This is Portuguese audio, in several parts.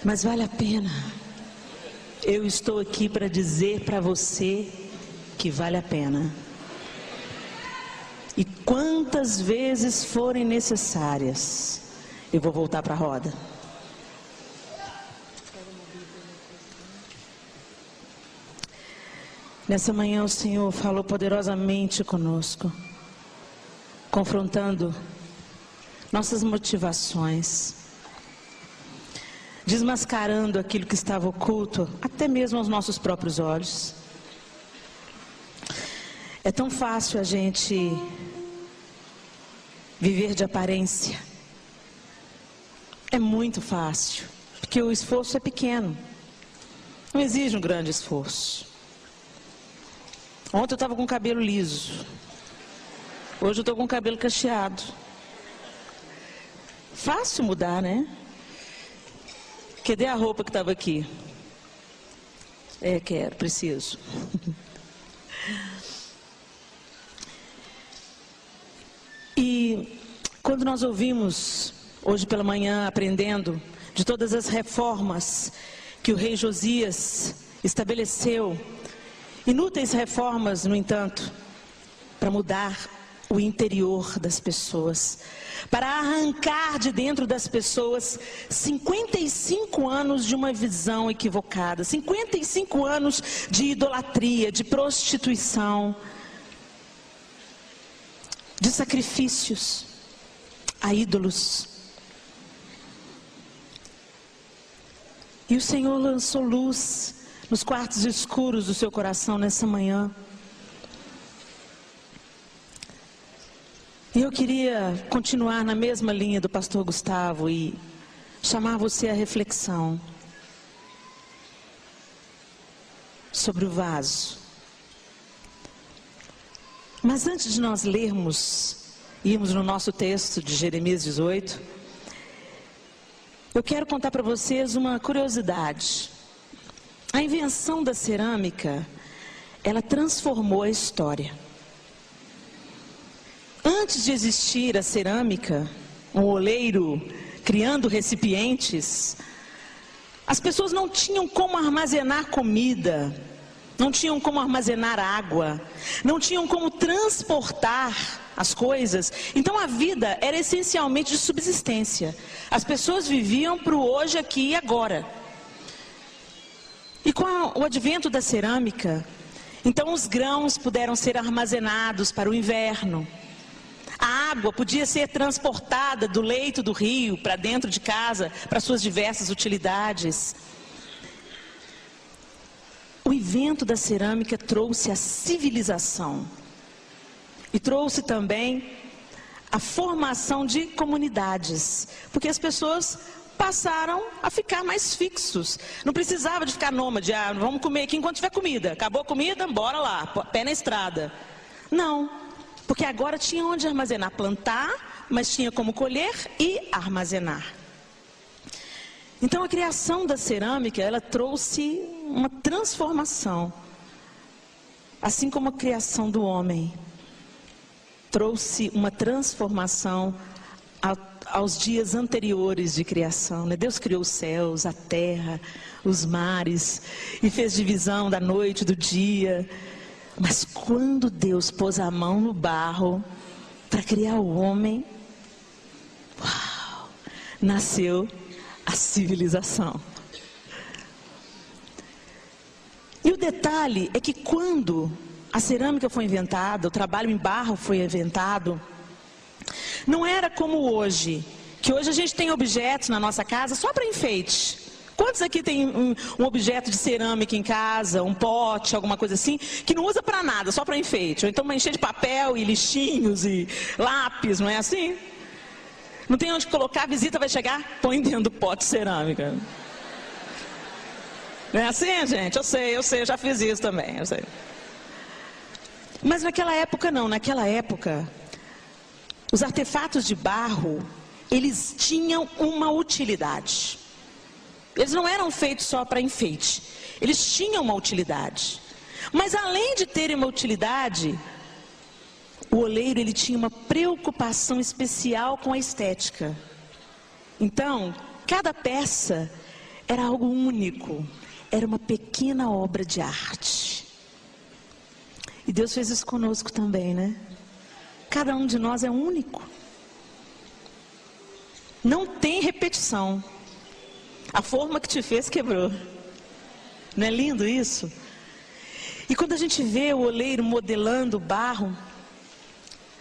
Mas vale a pena. Eu estou aqui para dizer para você que vale a pena. E quantas vezes forem necessárias, eu vou voltar para a roda. Nessa manhã o Senhor falou poderosamente conosco, confrontando nossas motivações, desmascarando aquilo que estava oculto, até mesmo aos nossos próprios olhos. É tão fácil a gente viver de aparência. É muito fácil, porque o esforço é pequeno. Não exige um grande esforço. Ontem eu estava com o cabelo liso. Hoje eu estou com o cabelo cacheado. Fácil mudar, né? Cadê a roupa que estava aqui? Quero, preciso. E quando nós ouvimos, hoje pela manhã, aprendendo de todas as reformas que o rei Josias estabeleceu, inúteis reformas, no entanto, para mudar o interior das pessoas, para arrancar de dentro das pessoas 55 anos de uma visão equivocada, 55 anos de idolatria, de prostituição, de sacrifícios a ídolos. E o Senhor lançou luz nos quartos escuros do seu coração nessa manhã. E eu queria continuar na mesma linha do pastor Gustavo e chamar você à reflexão sobre o vaso. Mas antes de nós irmos no nosso texto de Jeremias 18, eu quero contar para vocês uma curiosidade. A invenção da cerâmica, ela transformou a história. Antes de existir a cerâmica, um oleiro criando recipientes, as pessoas não tinham como armazenar comida, não tinham como armazenar água, não tinham como transportar as coisas. Então a vida era essencialmente de subsistência. As pessoas viviam para o hoje, aqui e agora. E com o advento da cerâmica, então os grãos puderam ser armazenados para o inverno. A água podia ser transportada do leito do rio para dentro de casa, para suas diversas utilidades. O invento da cerâmica trouxe a civilização e trouxe também a formação de comunidades, porque as pessoas passaram a ficar mais fixos. Não precisava de ficar nômade, vamos comer aqui enquanto tiver comida. Acabou a comida, bora lá, pé na estrada. Não, porque agora tinha onde armazenar, plantar, mas tinha como colher e armazenar. Então a criação da cerâmica, ela trouxe uma transformação, assim como a criação do homem trouxe uma transformação aos dias anteriores de criação, né? Deus criou os céus, a terra, os mares e fez divisão da noite, do dia. Mas quando Deus pôs a mão no barro para criar o homem, uau, nasceu a civilização. E o detalhe é que quando a cerâmica foi inventada, o trabalho em barro foi inventado, não era como hoje, que hoje a gente tem objetos na nossa casa só para enfeite. Quantos aqui tem um objeto de cerâmica em casa, um pote, alguma coisa assim, que não usa para nada, só para enfeite? Ou então uma encher de papel e lixinhos e lápis, não é assim? Não tem onde colocar, a visita vai chegar, põe dentro do pote de cerâmica. Não é assim, gente? Eu sei, eu já fiz isso também, eu sei. Mas naquela época não, naquela época, os artefatos de barro, eles tinham uma utilidade. Eles não eram feitos só para enfeite, eles tinham uma utilidade. Mas além de terem uma utilidade, o oleiro ele tinha uma preocupação especial com a estética. Então, cada peça, era algo único, era uma pequena obra de arte. E Deus fez isso conosco também, né? Cada um de nós é único. Não tem repetição. A forma que te fez quebrou. Não é lindo isso? E quando a gente vê o oleiro modelando o barro,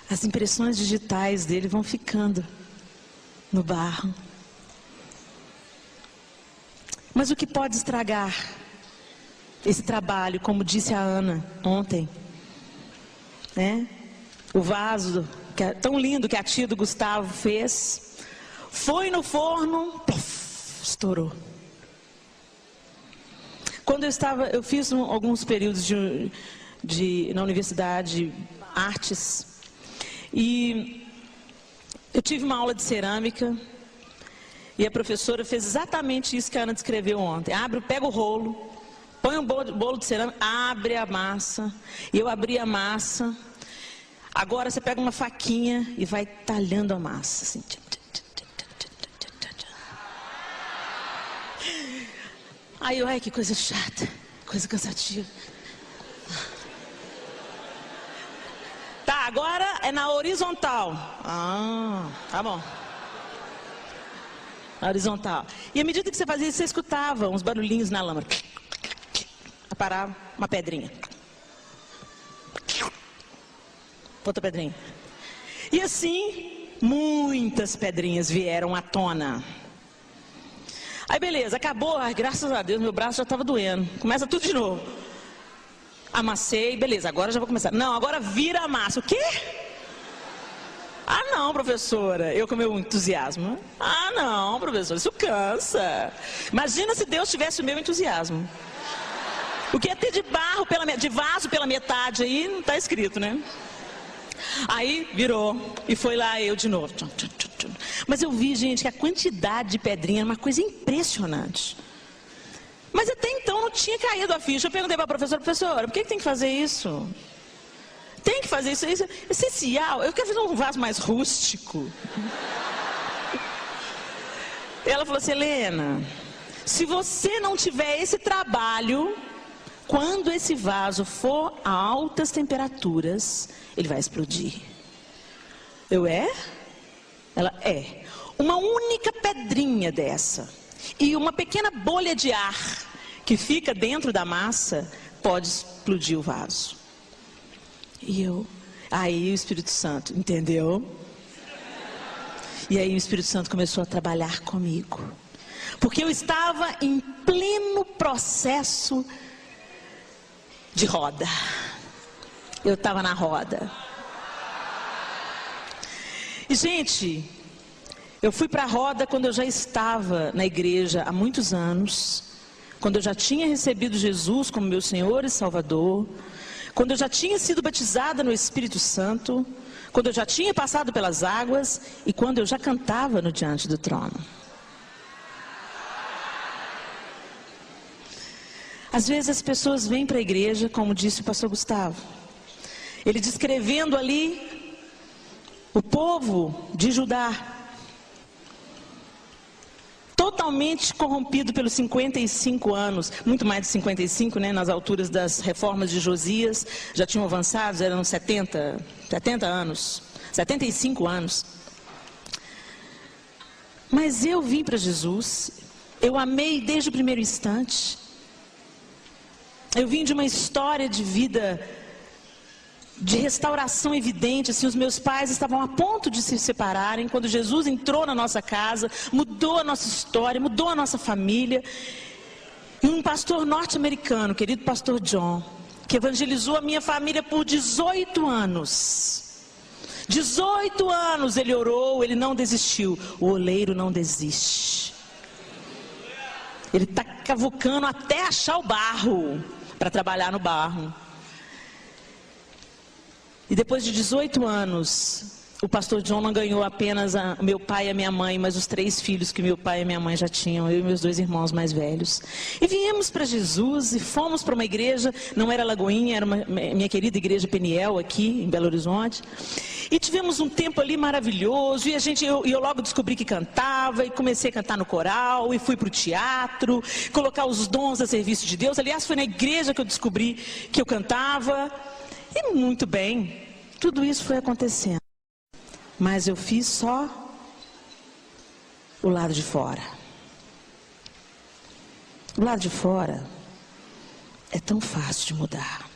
as impressões digitais dele vão ficando no barro. Mas o que pode estragar esse trabalho, como disse a Ana ontem, né? O vaso que é tão lindo que a tia do Gustavo fez, foi no forno, puff, estourou. Quando eu fiz alguns períodos na universidade, artes, e eu tive uma aula de cerâmica, e a professora fez exatamente isso que a Ana descreveu ontem. Pega o rolo, põe um bolo de cerâmica, abre a massa, e eu abri a massa. Agora você pega uma faquinha e vai talhando a massa, assim. Aí, ai, que coisa chata, coisa cansativa. Tá, agora é na horizontal. Tá bom. Na horizontal. E à medida que você fazia isso, você escutava uns barulhinhos na lâmpada. Parava uma pedrinha. Outra pedrinha. E assim, muitas pedrinhas vieram à tona. Aí beleza, acabou, graças a Deus, meu braço já estava doendo. Começa tudo de novo. Amassei, beleza, agora já vou começar. Não, agora vira a massa. O quê? Ah não, professora, eu com meu entusiasmo. Ah não, professora, isso cansa. Imagina se Deus tivesse o meu entusiasmo. O que é ter de vaso pela metade aí, não está escrito, né? Aí virou, e foi lá eu de novo. Mas eu vi, gente, que a quantidade de pedrinha era uma coisa impressionante. Mas até então não tinha caído a ficha. Eu perguntei para a professora, por que tem que fazer isso? Tem que fazer isso, isso é essencial. Eu quero fazer um vaso mais rústico. Ela falou assim, Helena, se você não tiver esse trabalho, quando esse vaso for a altas temperaturas, ele vai explodir. Ela é. Uma única pedrinha dessa e uma pequena bolha de ar que fica dentro da massa pode explodir o vaso. Aí o Espírito Santo, entendeu? E aí o Espírito Santo começou a trabalhar comigo. Porque eu estava em pleno processo de roda. Eu estava na roda. E, gente, eu fui para a roda quando eu já estava na igreja há muitos anos, quando eu já tinha recebido Jesus como meu Senhor e Salvador, quando eu já tinha sido batizada no Espírito Santo, quando eu já tinha passado pelas águas e quando eu já cantava no Diante do Trono. Às vezes as pessoas vêm para a igreja, como disse o pastor Gustavo, ele descrevendo ali o povo de Judá, totalmente corrompido pelos 55 anos, muito mais de 55, né, nas alturas das reformas de Josias, já tinham avançado, eram 70 anos, 75 anos. Mas eu vim para Jesus, eu amei desde o primeiro instante, eu vim de uma história de vida de restauração evidente, assim, os meus pais estavam a ponto de se separarem, quando Jesus entrou na nossa casa, mudou a nossa história, mudou a nossa família, e um pastor norte-americano, querido pastor John, que evangelizou a minha família por 18 anos, 18 anos ele orou, ele não desistiu, o oleiro não desiste, ele está cavucando até achar o barro, para trabalhar no barro. E depois de 18 anos, O pastor John não ganhou apenas meu pai e a minha mãe, mas os 3 filhos que meu pai e minha mãe já tinham, eu e meus 2 irmãos mais velhos. E viemos para Jesus e fomos para uma igreja, não era Lagoinha, era minha querida igreja Peniel aqui em Belo Horizonte. E tivemos um tempo ali maravilhoso, e eu logo descobri que cantava, e comecei a cantar no coral, e fui para o teatro, colocar os dons a serviço de Deus. Aliás, foi na igreja que eu descobri que eu cantava, e muito bem, tudo isso foi acontecendo. Mas eu fiz só o lado de fora. O lado de fora é tão fácil de mudar.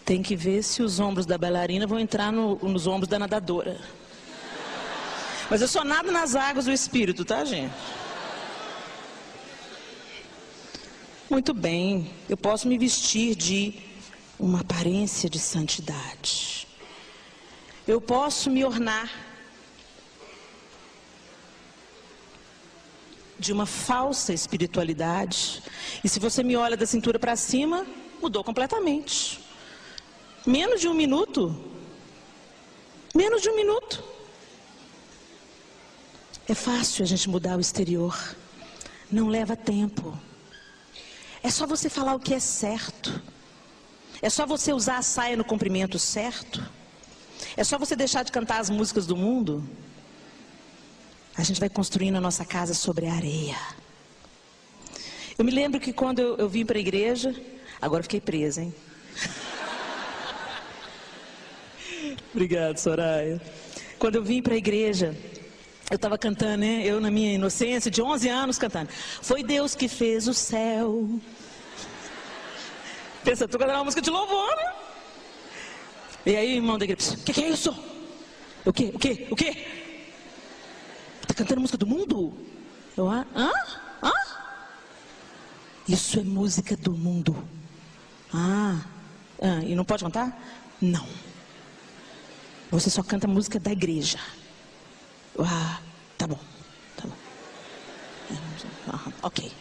Tem que ver se os ombros da bailarina vão entrar nos ombros da nadadora. Mas eu só nado nas águas do Espírito, tá, gente? Muito bem, eu posso me vestir de uma aparência de santidade. Eu posso me ornar de uma falsa espiritualidade. E se você me olha da cintura para cima, mudou completamente. Menos de um minuto. Menos de um minuto. É fácil a gente mudar o exterior. Não leva tempo. É só você falar o que é certo. É só você usar a saia no comprimento certo. É só você deixar de cantar as músicas do mundo. A gente vai construindo a nossa casa sobre a areia. Eu me lembro que quando eu vim para a igreja, agora eu fiquei presa, hein? Obrigado, Soraya. Quando eu vim para a igreja, eu estava cantando, né? Eu na minha inocência, de 11 anos, cantando. Foi Deus que fez o céu. Pensa, tu cantando uma música de louvor, né? E aí, irmão da igreja, o que é isso? O quê? Tá cantando música do mundo? Eu, hã? Isso é música do mundo. E não pode cantar? Não. Você só canta música da igreja. Tá bom. Ok.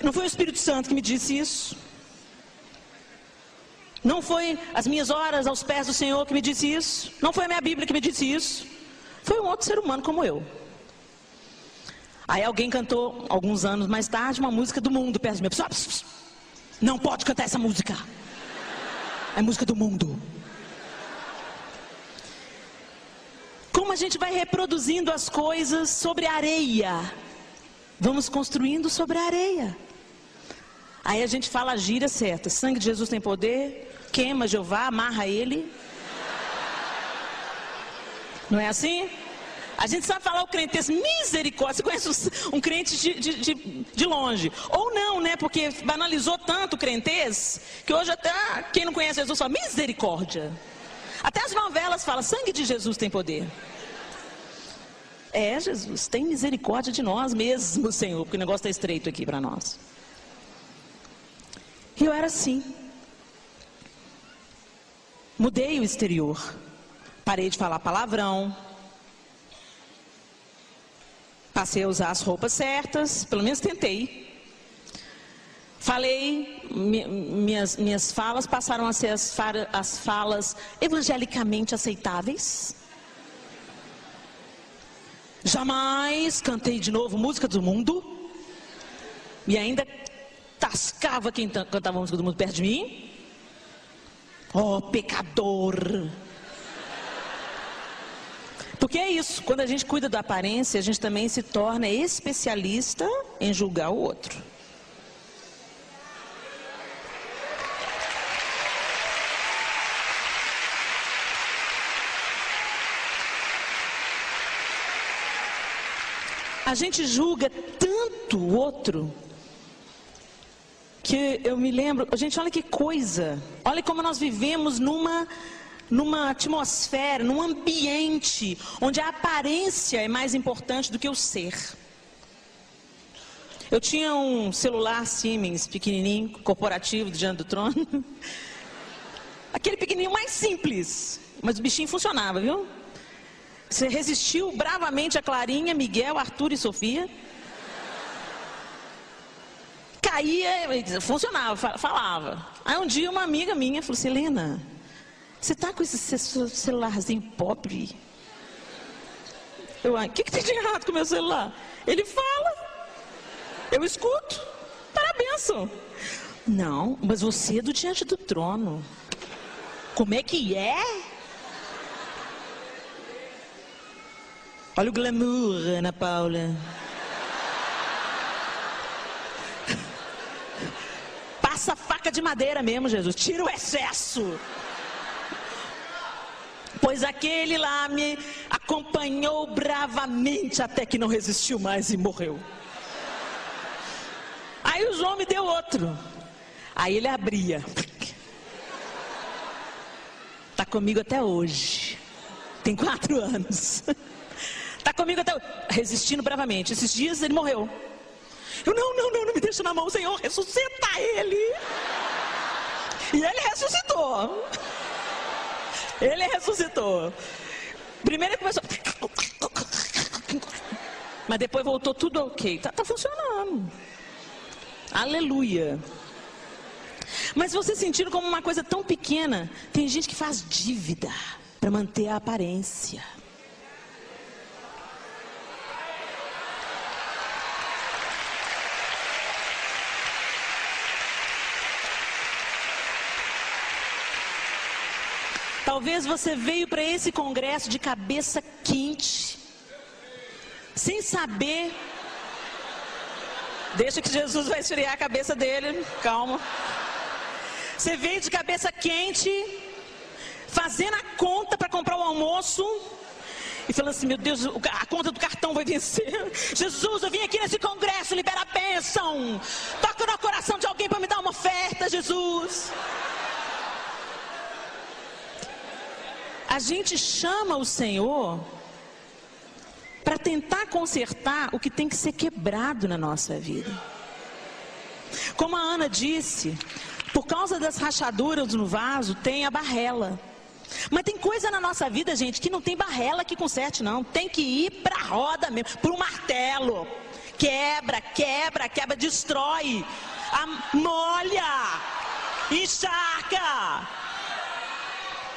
Não foi o Espírito Santo que me disse isso. Não foi as minhas horas aos pés do Senhor que me disse isso. Não foi a minha Bíblia que me disse isso. Foi um outro ser humano como eu. Aí alguém cantou, alguns anos mais tarde, uma música do mundo perto de mim. Pessoal, não pode cantar essa música. É música do mundo. Como a gente vai reproduzindo as coisas sobre a areia. Vamos construindo sobre a areia. Aí a gente fala a gíria certa. Sangue de Jesus tem poder. Queima Jeová, amarra ele. Não é assim? A gente sabe falar o crentez, misericórdia. Você conhece um crente de longe. Ou não, né? Porque banalizou tanto o crentez, que hoje até quem não conhece Jesus fala misericórdia. Até as novelas falam, sangue de Jesus tem poder. Jesus, tem misericórdia de nós mesmos, Senhor, porque o negócio está estreito aqui para nós. E eu era assim. Mudei o exterior. Parei de falar palavrão. Passei a usar as roupas certas, pelo menos tentei. Falei, minhas falas passaram a ser as falas evangelicamente aceitáveis. Jamais cantei de novo música do mundo. E ainda tascava quem cantava música do mundo perto de mim. Oh, pecador! Porque é isso, quando a gente cuida da aparência, a gente também se torna especialista em julgar o outro. A gente julga tanto o outro, que eu me lembro, gente, olha que coisa, olha como nós vivemos numa atmosfera, num ambiente, onde a aparência é mais importante do que o ser. Eu tinha um celular Siemens, pequenininho, corporativo, diante do trono. Aquele pequenininho mais simples. Mas o bichinho funcionava, viu? Você resistiu bravamente a Clarinha, Miguel, Arthur e Sofia. Caía, funcionava, falava. Aí um dia uma amiga minha falou assim: Helena, você tá com esse celularzinho pobre? Eu, o que tem de errado com o meu celular? Ele fala, eu escuto, parabéns. Não, mas você é do Diante do Trono. Como é que é? Olha o glamour, Ana Paula. Passa a faca de madeira mesmo, Jesus. Tira o excesso. Pois aquele lá me acompanhou bravamente até que não resistiu mais e morreu. Aí o João me deu outro. Aí ele abria. Está comigo até hoje. Tem 4 anos. Está comigo até hoje. Resistindo bravamente. Esses dias ele morreu. Eu, não me deixa na mão, Senhor, ressuscita ele. E ele ressuscitou. Ele ressuscitou. Primeiro ele começou, mas depois voltou tudo ok. Tá funcionando. Aleluia. Mas vocês sentiram como uma coisa tão pequena? Tem gente que faz dívida para manter a aparência. Talvez você veio para esse congresso de cabeça quente, sem saber. Deixa que Jesus vai esfriar a cabeça dele, calma. Você veio de cabeça quente, fazendo a conta para comprar o almoço, e falando assim: meu Deus, a conta do cartão vai vencer. Jesus, eu vim aqui nesse congresso, libera a bênção. Toca no coração de alguém para me dar uma oferta, Jesus. A gente chama o Senhor para tentar consertar o que tem que ser quebrado na nossa vida. Como a Ana disse, por causa das rachaduras no vaso, tem a barrela. Mas tem coisa na nossa vida, gente, que não tem barrela que conserte, não. Tem que ir para a roda mesmo, para o martelo. Quebra, destrói, molha, encharca.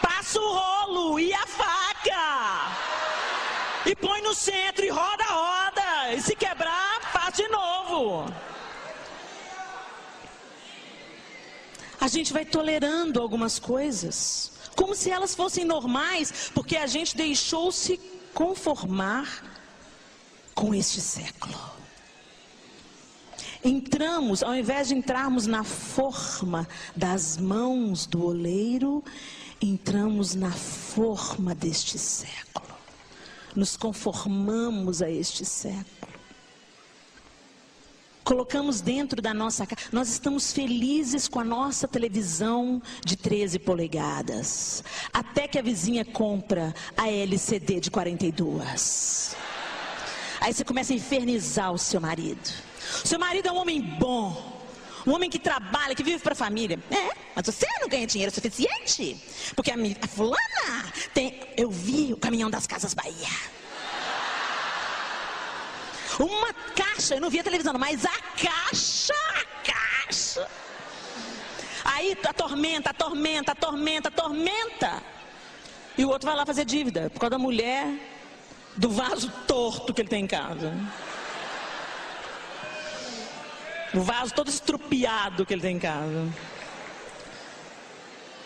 Passa o rolo e a faca. E põe no centro e roda. E se quebrar, faz de novo. A gente vai tolerando algumas coisas, como se elas fossem normais, porque a gente deixou se conformar com este século. Entramos, ao invés de entrarmos na forma das mãos do oleiro, entramos na forma deste século. Nos conformamos a este século. Colocamos dentro da nossa casa. Nós estamos felizes com a nossa televisão de 13 polegadas. Até que a vizinha compra a LCD de 42. Aí você começa a infernizar o seu marido. O seu marido é um homem bom. Um homem que trabalha, que vive para a família. Mas você não ganha dinheiro suficiente? Porque a fulana tem... Eu vi o caminhão das Casas Bahia. Uma caixa, eu não vi a televisão, mas a caixa. Aí atormenta. E o outro vai lá fazer dívida, por causa da mulher, do vaso torto que ele tem em casa. O vaso todo estrupiado que ele tem em casa.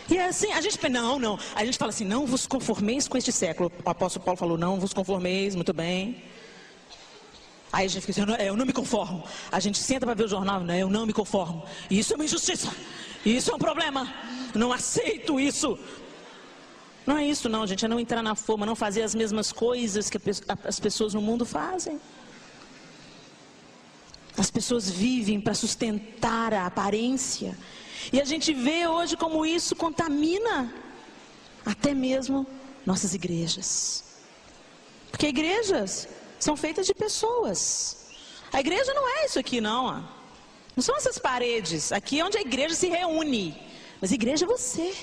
E assim, a gente não. A gente fala assim: não vos conformeis com este século. O apóstolo Paulo falou: não vos conformeis, muito bem. Aí a gente fica assim: eu não me conformo. A gente senta para ver o jornal: não, eu não me conformo. Isso é uma injustiça. Isso é um problema. Não aceito isso. Não é isso não, gente. É não entrar na forma, não fazer as mesmas coisas que as pessoas no mundo fazem. As pessoas vivem para sustentar a aparência. E a gente vê hoje como isso contamina até mesmo nossas igrejas. Porque igrejas são feitas de pessoas. A igreja não é isso aqui não. Não são essas paredes. Aqui é onde a igreja se reúne. Mas a igreja é você.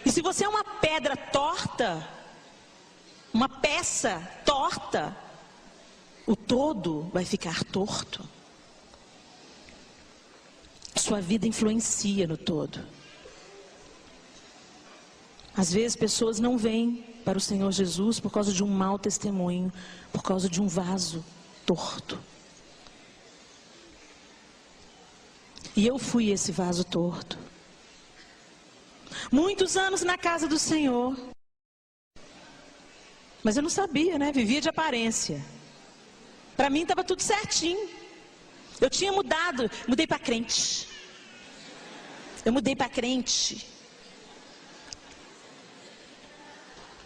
E se você é uma pedra torta, uma peça torta, o todo vai ficar torto. Sua vida influencia no todo. Às vezes pessoas não vêm para o Senhor Jesus por causa de um mau testemunho, por causa de um vaso torto. E eu fui esse vaso torto. Muitos anos na casa do Senhor. Mas eu não sabia, né? Vivia de aparência. Para mim estava tudo certinho. Eu tinha mudado, mudei para crente. Eu mudei para crente.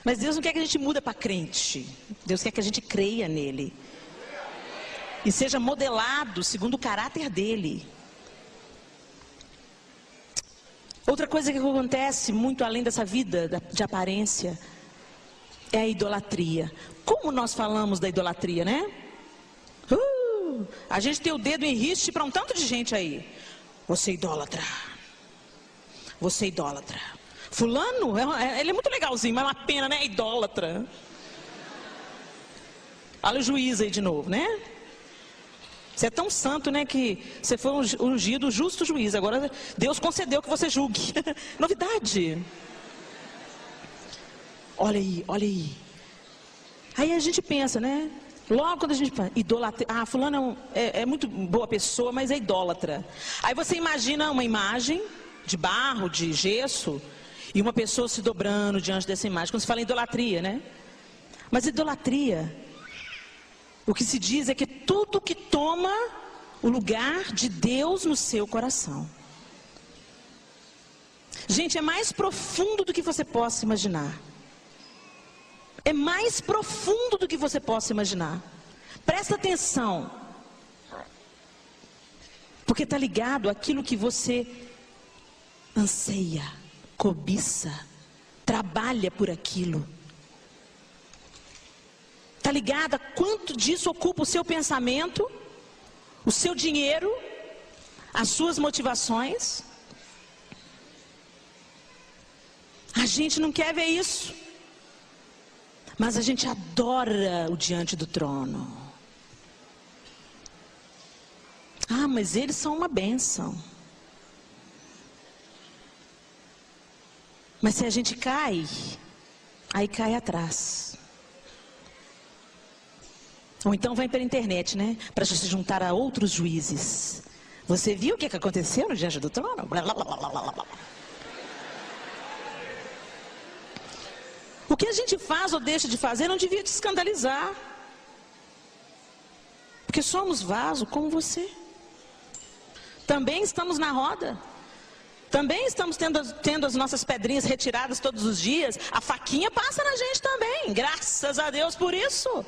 Mas Deus não quer que a gente muda para crente. Deus quer que a gente creia nele. E seja modelado segundo o caráter dele. Outra coisa que acontece muito além dessa vida de aparência é a idolatria. Como nós falamos da idolatria, né? A gente tem o dedo em riste para um tanto de gente aí. Você é idólatra. Você é idólatra. Fulano, ele é muito legalzinho, mas é uma pena, né? É idólatra. Olha o juiz aí de novo, né? Você é tão santo, né? Que você foi ungido justo juiz. Agora Deus concedeu que você julgue. Novidade. Olha aí, olha aí. Aí a gente pensa, né? Logo quando a gente fala, idolatria. Ah, fulano é muito boa pessoa, mas é idólatra. Aí você imagina uma imagem de barro, de gesso, e uma pessoa se dobrando diante dessa imagem. Quando se fala em idolatria, né? Mas idolatria, o que se diz é que tudo que toma o lugar de Deus no seu coração. Gente, é mais profundo do que você possa imaginar. É mais profundo do que você possa imaginar. Presta atenção. Porque está ligado àquilo que você anseia, cobiça, trabalha por aquilo. Está ligado a quanto disso ocupa o seu pensamento, o seu dinheiro, as suas motivações. A gente não quer ver isso. Mas a gente adora o diante do trono. Ah, mas eles são uma bênção. Mas se a gente cai, aí cai atrás. Ou então vai pela internet, né? Para se juntar a outros juízes. Você viu o que aconteceu no diante do trono? Blá, blá, blá, blá, blá, blá. O que a gente faz ou deixa de fazer não devia te escandalizar. Porque somos vaso como você. Também estamos na roda. Também estamos tendo as nossas pedrinhas retiradas todos os dias. A faquinha passa na gente também. Graças a Deus por isso.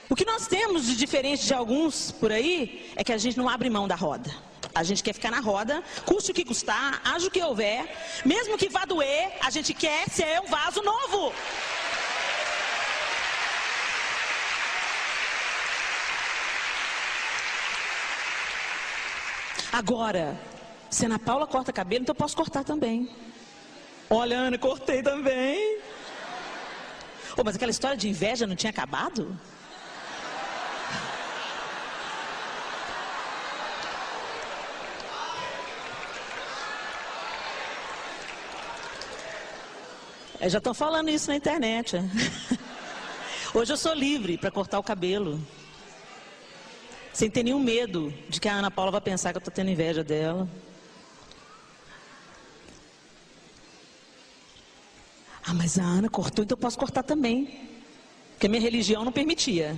O que nós temos de diferente de alguns por aí é que a gente não abre mão da roda. A gente quer ficar na roda, custe o que custar, haja o que houver. Mesmo que vá doer, a gente quer ser um vaso novo. Agora, se a Ana Paula corta cabelo, então eu posso cortar também. Olha, Ana, cortei também. Oh, mas aquela história de inveja não tinha acabado? Já estão falando isso na internet. Hoje eu sou livre para cortar o cabelo. Sem ter nenhum medo de que a Ana Paula vai pensar que eu estou tendo inveja dela. Ah, mas a Ana cortou, então eu posso cortar também. Porque a minha religião não permitia.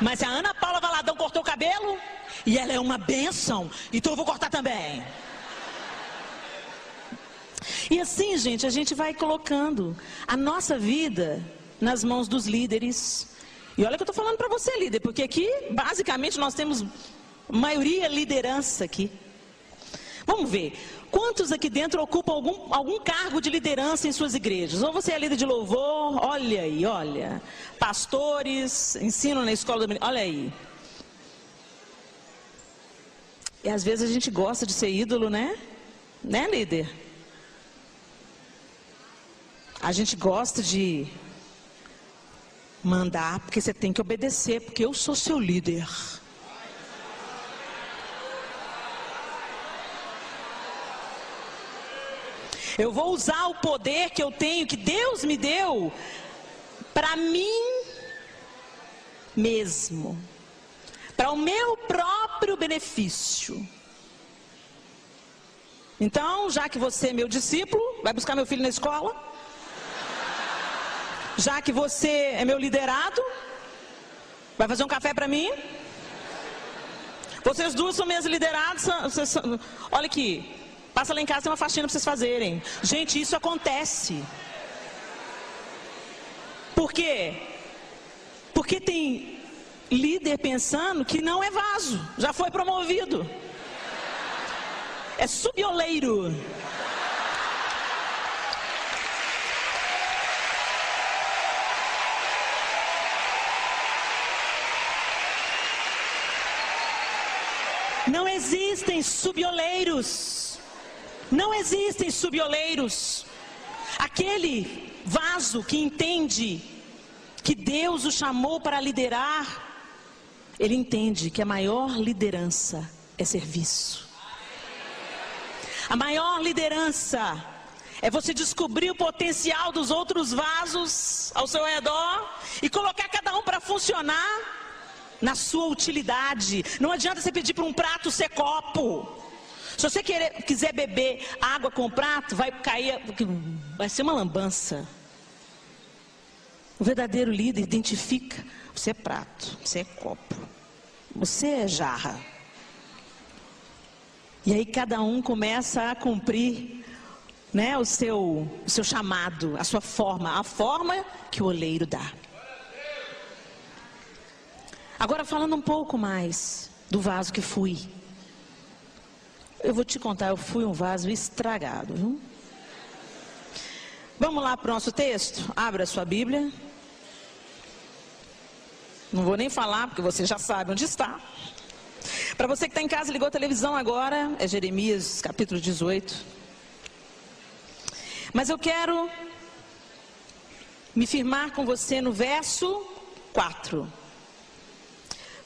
Mas a Ana Paula Valadão cortou o cabelo e ela é uma bênção, então eu vou cortar também. E assim, gente, a gente vai colocando a nossa vida nas mãos dos líderes. E olha que eu estou falando para você, líder, porque aqui, basicamente, nós temos maioria liderança aqui. Vamos ver, quantos aqui dentro ocupam algum cargo de liderança em suas igrejas? Ou você é líder de louvor, olha aí, olha. Pastores, ensinam na escola dominical, olha aí. E às vezes a gente gosta de ser ídolo, né? Né, líder? A gente gosta de mandar porque você tem que obedecer, porque eu sou seu líder. Eu vou usar o poder que eu tenho, que Deus me deu, para mim mesmo, para o meu próprio benefício. Então, já que você é meu discípulo, vai buscar meu filho na escola. Já que você é meu liderado, vai fazer um café para mim. Vocês duas são minhas lideradas. Olha aqui. Passa lá em casa, tem uma faxina para vocês fazerem. Gente, isso acontece. Por quê? Porque tem líder pensando que não é vaso, já foi promovido. É subioleiro. Não existem subioleiros. Não existem subioleiros. Aquele vaso que entende que Deus o chamou para liderar, ele entende que a maior liderança é serviço. A maior liderança é você descobrir o potencial dos outros vasos ao seu redor e colocar cada um para funcionar na sua utilidade. Não adianta você pedir para um prato ser copo. Se você quiser beber água com prato, vai ser uma lambança. O verdadeiro líder identifica: você é prato, você é copo, você é jarra. E aí cada um começa a cumprir, né, o seu chamado, a sua forma, a forma que o oleiro dá. Agora, falando um pouco mais do vaso que fui. Eu vou te contar, eu fui um vaso estragado, viu? Vamos lá para o nosso texto? Abra a sua Bíblia. Não vou nem falar, porque você já sabe onde está. Para você que está em casa, ligou a televisão agora, é Jeremias, capítulo 18. Mas eu quero me firmar com você no verso 4.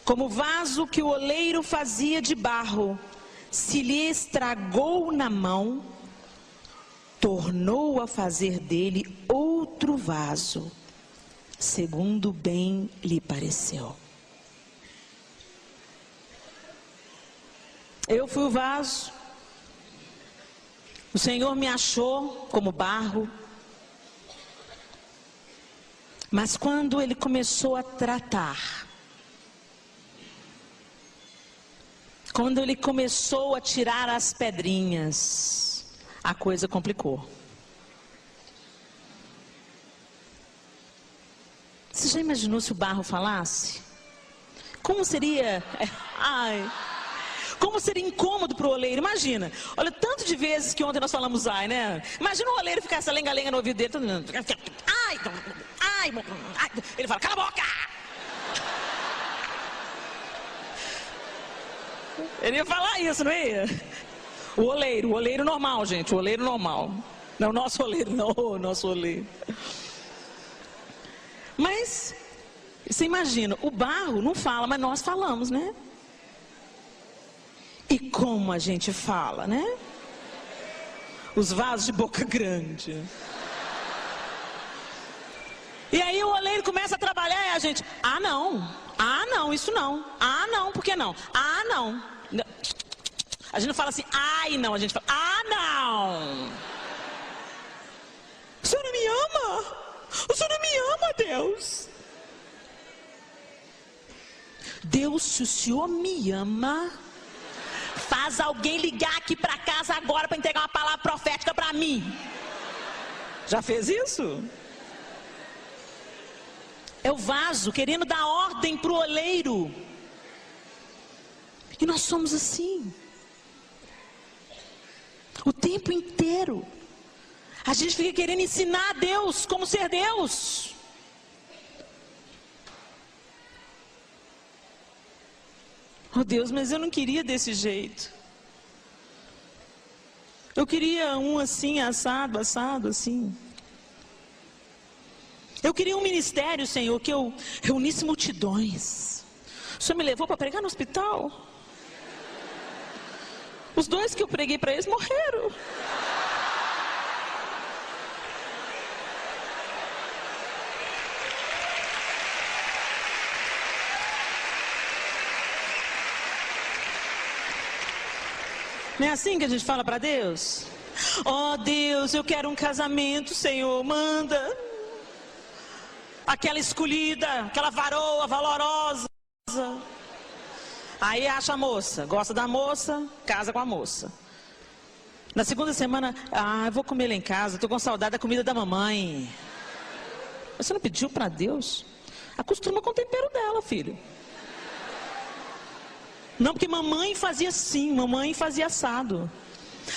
Como o vaso que o oleiro fazia de barro, se lhe estragou na mão, tornou a fazer dele outro vaso, segundo bem lhe pareceu. Eu fui o vaso, o Senhor me achou como barro, mas quando Ele começou a tratar, quando Ele começou a tirar as pedrinhas, a coisa complicou. Você já imaginou se o barro falasse? Como seria? Como seria incômodo para o oleiro? Imagina, olha, tanto de vezes que ontem nós falamos ai, né? Imagina o oleiro ficar essa lenga-lenga no ouvido dele, todo mundo, ai, ele fala, cala a boca! Ele ia falar isso, não ia? O oleiro normal, gente, o oleiro normal. Não o nosso oleiro, não, o nosso oleiro. Mas, você imagina, o barro não fala, mas nós falamos, né? E como a gente fala, né? Os vasos de boca grande. E aí o oleiro começa a trabalhar e a gente, não, isso não. Não, por que não? Não. A gente não fala assim, ai não, a gente fala, não. O Senhor não me ama? O Senhor não me ama, Deus? Deus, se o Senhor me ama, faz alguém ligar aqui para casa agora para entregar uma palavra profética para mim. Já fez isso? É o vaso querendo dar ordem para o oleiro. E nós somos assim. O tempo inteiro. A gente fica querendo ensinar a Deus como ser Deus. Oh Deus, mas eu não queria desse jeito. Eu queria um assim, assado, assim. Eu queria um ministério, Senhor, que eu reunisse multidões. O Senhor me levou para pregar no hospital. Os 2 que eu preguei para eles morreram. Não é assim que a gente fala para Deus? Oh Deus, eu quero um casamento, Senhor, manda. Aquela escolhida, aquela varoa valorosa. Aí acha a moça, gosta da moça, casa com a moça. Na segunda semana, eu vou comer lá em casa, estou com saudade da comida da mamãe. Você não pediu para Deus? Acostuma com o tempero dela, filho. Não, porque mamãe fazia assim, mamãe fazia assado.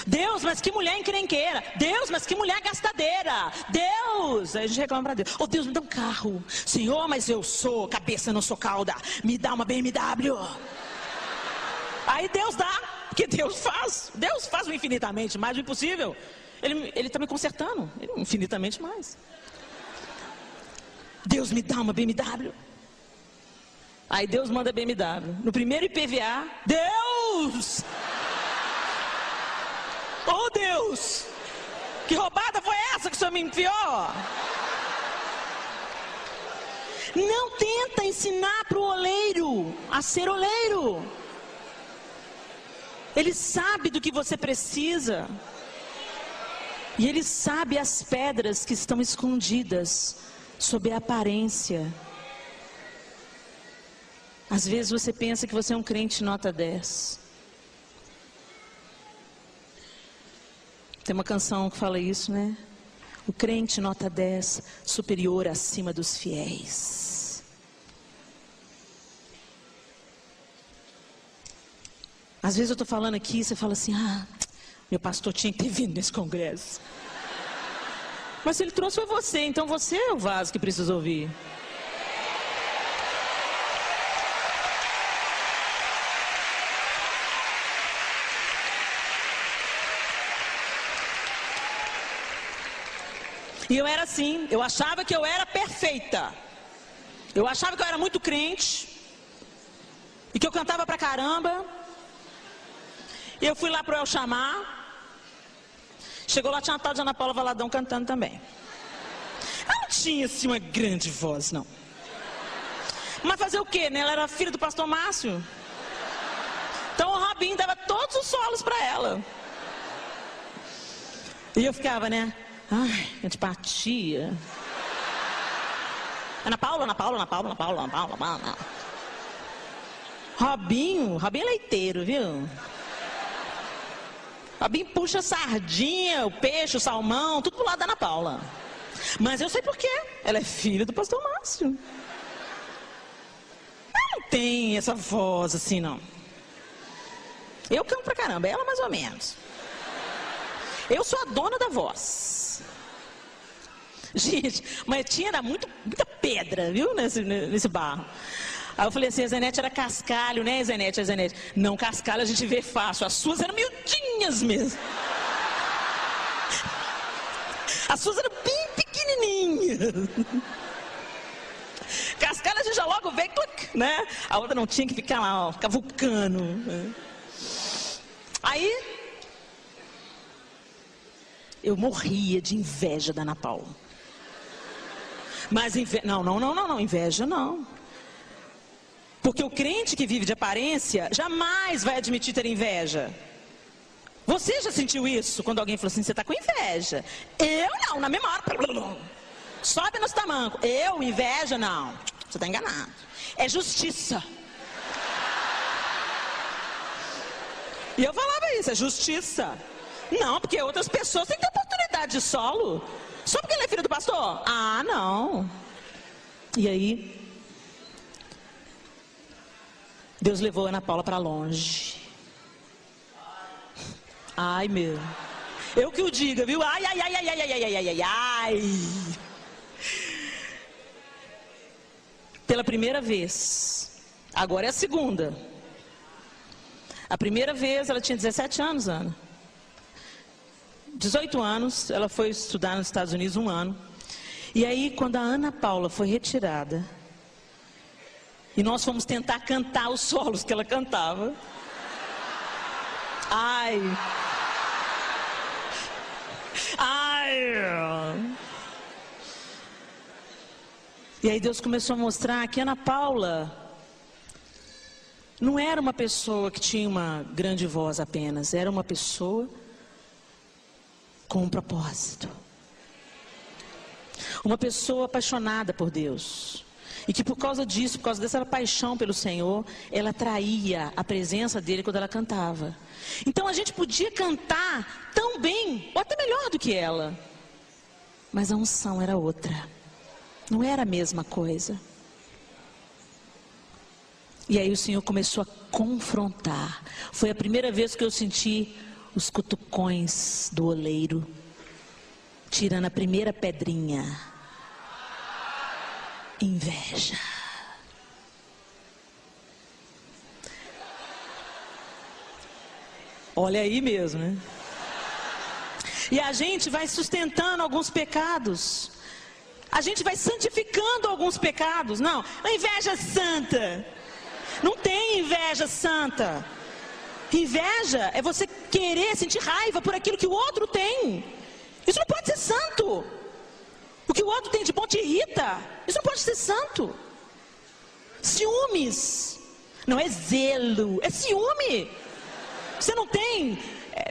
Deus, mas que mulher encrenqueira. Deus, mas que mulher gastadeira. Deus, aí a gente reclama para Deus. Oh Deus, me dá um carro. Senhor, mas eu sou cabeça, não sou cauda. Me dá uma BMW. Aí Deus dá, porque Deus faz o infinitamente mais, o impossível. Ele está me consertando, infinitamente mais. Deus me dá uma BMW. Aí Deus manda BMW. No primeiro IPVA, Deus! Oh Deus! Que roubada foi essa que o Senhor me enfiou? Não tenta ensinar para o oleiro a ser oleiro. Ele sabe do que você precisa. E Ele sabe as pedras que estão escondidas sob a aparência. Às vezes você pensa que você é um crente nota 10. Tem uma canção que fala isso, né? O crente nota 10, superior acima dos fiéis. Às vezes eu estou falando aqui e você fala assim, meu pastor tinha que ter vindo nesse congresso. Mas se ele trouxe foi você, então você é o vaso que precisa ouvir. E eu era assim, eu achava que eu era perfeita. Eu achava que eu era muito crente. E que eu cantava pra caramba. E eu fui lá pro El Chamar. Chegou lá, tinha uma tal de Ana Paula Valadão cantando também. Ela não tinha assim uma grande voz, não. Mas fazer o quê, né? Ela era filha do pastor Márcio. Então o Robinho dava todos os solos pra ela. E eu ficava, né? Ai, antipatia. Ana Paula. Robinho é leiteiro, viu? Robinho puxa a sardinha, o peixe, o salmão, tudo pro lado da Ana Paula. Mas eu sei por quê. Ela é filha do pastor Márcio. Ela não tem essa voz assim, não. Eu canto pra caramba, ela mais ou menos. Eu sou a dona da voz. Gente, mas tinha muita pedra, viu, nesse barro. Aí eu falei assim, a Zenete era cascalho, né, Zenete? Não, cascalho a gente vê fácil, as suas eram miudinhas mesmo. As suas eram bem pequenininhas. Cascalho a gente já logo vê, né? A outra não tinha que ficar lá, ó, ficar vulcano. Né? Aí, eu morria de inveja da Ana Paula. Mas não, inveja não. Porque o crente que vive de aparência jamais vai admitir ter inveja. Você já sentiu isso quando alguém falou assim, você está com inveja? Eu não, na mesma hora. Sobe nos tamancos. Eu, inveja, não. Você está enganado. É justiça. E eu falava isso, é justiça. Não, porque outras pessoas têm que ter oportunidade de solo. Só porque ele é filho do pastor? Ah, não. E aí, Deus levou a Ana Paula para longe. Ai, meu. Eu que o diga, viu? Ai. Pela primeira vez. Agora é a segunda. A primeira vez ela tinha 17 anos, Ana. 18 anos, ela foi estudar nos Estados Unidos 1 ano. E aí, quando a Ana Paula foi retirada, e nós fomos tentar cantar os solos que ela cantava, ai, e aí Deus começou a mostrar que Ana Paula não era uma pessoa que tinha uma grande voz apenas, era uma pessoa com um propósito. Uma pessoa apaixonada por Deus. E que por causa disso, por causa dessa paixão pelo Senhor, ela atraía a presença dele quando ela cantava. Então a gente podia cantar tão bem, ou até melhor do que ela. Mas a unção era outra. Não era a mesma coisa. E aí o Senhor começou a confrontar. Foi a primeira vez que eu senti os cutucões do oleiro, tirando a primeira pedrinha. Inveja. Olha aí mesmo, né? E a gente vai sustentando alguns pecados. A gente vai santificando alguns pecados. Não, a inveja santa. Não tem inveja santa. Inveja é você querer sentir raiva por aquilo que o outro tem. Isso não pode ser santo. O que o outro tem de bom te irrita. Isso não pode ser santo. Ciúmes não é zelo, é ciúme. Você não tem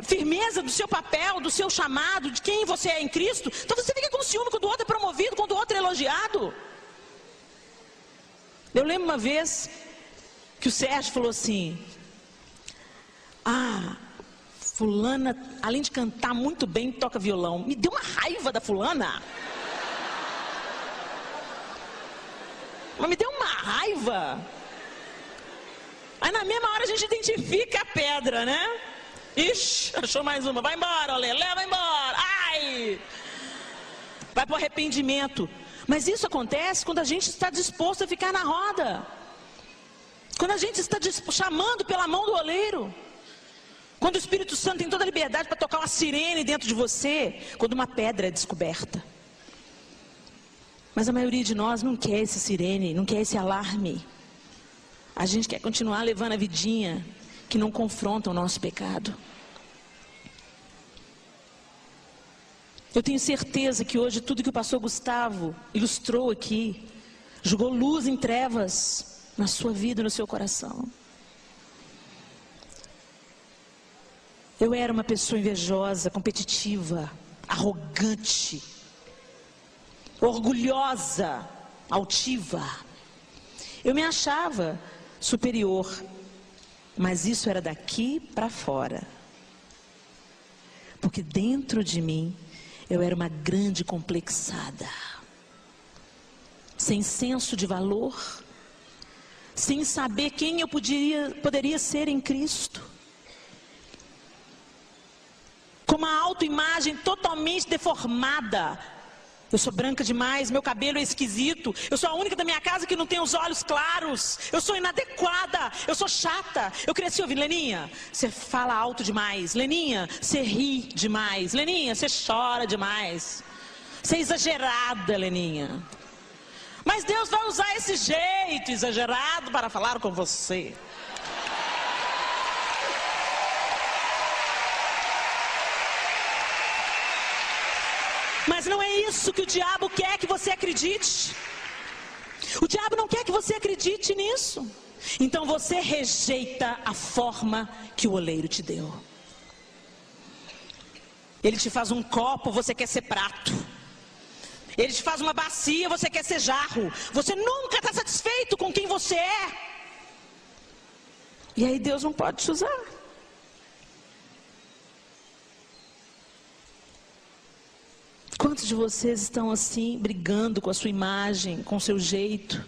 firmeza do seu papel, do seu chamado, de quem você é em Cristo. Então você fica com ciúme quando o outro é promovido, quando o outro é elogiado. Eu lembro uma vez que o Sérgio falou assim: fulana, além de cantar muito bem, toca violão. Me deu uma raiva da fulana. Mas me deu uma raiva. Aí na mesma hora a gente identifica a pedra, né? Ixi, achou mais uma. Vai embora, Olê, leva embora. Ai! Vai para o arrependimento. Mas isso acontece quando a gente está disposto a ficar na roda. Quando a gente está chamando pela mão do oleiro. Quando o Espírito Santo tem toda a liberdade para tocar uma sirene dentro de você. Quando uma pedra é descoberta. Mas a maioria de nós não quer esse sirene, não quer esse alarme. A gente quer continuar levando a vidinha que não confronta o nosso pecado. Eu tenho certeza que hoje tudo que o pastor Gustavo ilustrou aqui, jogou luz em trevas na sua vida e no seu coração. Eu era uma pessoa invejosa, competitiva, arrogante, orgulhosa, altiva. Eu me achava superior, mas isso era daqui para fora. Porque dentro de mim, eu era uma grande complexada. Sem senso de valor, sem saber quem eu poderia ser em Cristo. Com uma autoimagem totalmente deformada. Eu sou branca demais, meu cabelo é esquisito. Eu sou a única da minha casa que não tem os olhos claros. Eu sou inadequada, eu sou chata. Eu cresci ouvindo: Leninha, você fala alto demais. Leninha, você ri demais. Leninha, você chora demais. Você é exagerada, Leninha. Mas Deus vai usar esse jeito exagerado para falar com você. Mas não é isso que o diabo quer que você acredite. O diabo não quer que você acredite nisso. Então você rejeita a forma que o oleiro te deu. Ele te faz um copo, você quer ser prato. Ele te faz uma bacia, você quer ser jarro. Você nunca está satisfeito com quem você é. E aí Deus não pode te usar. Quantos de vocês estão assim, brigando com a sua imagem, com o seu jeito?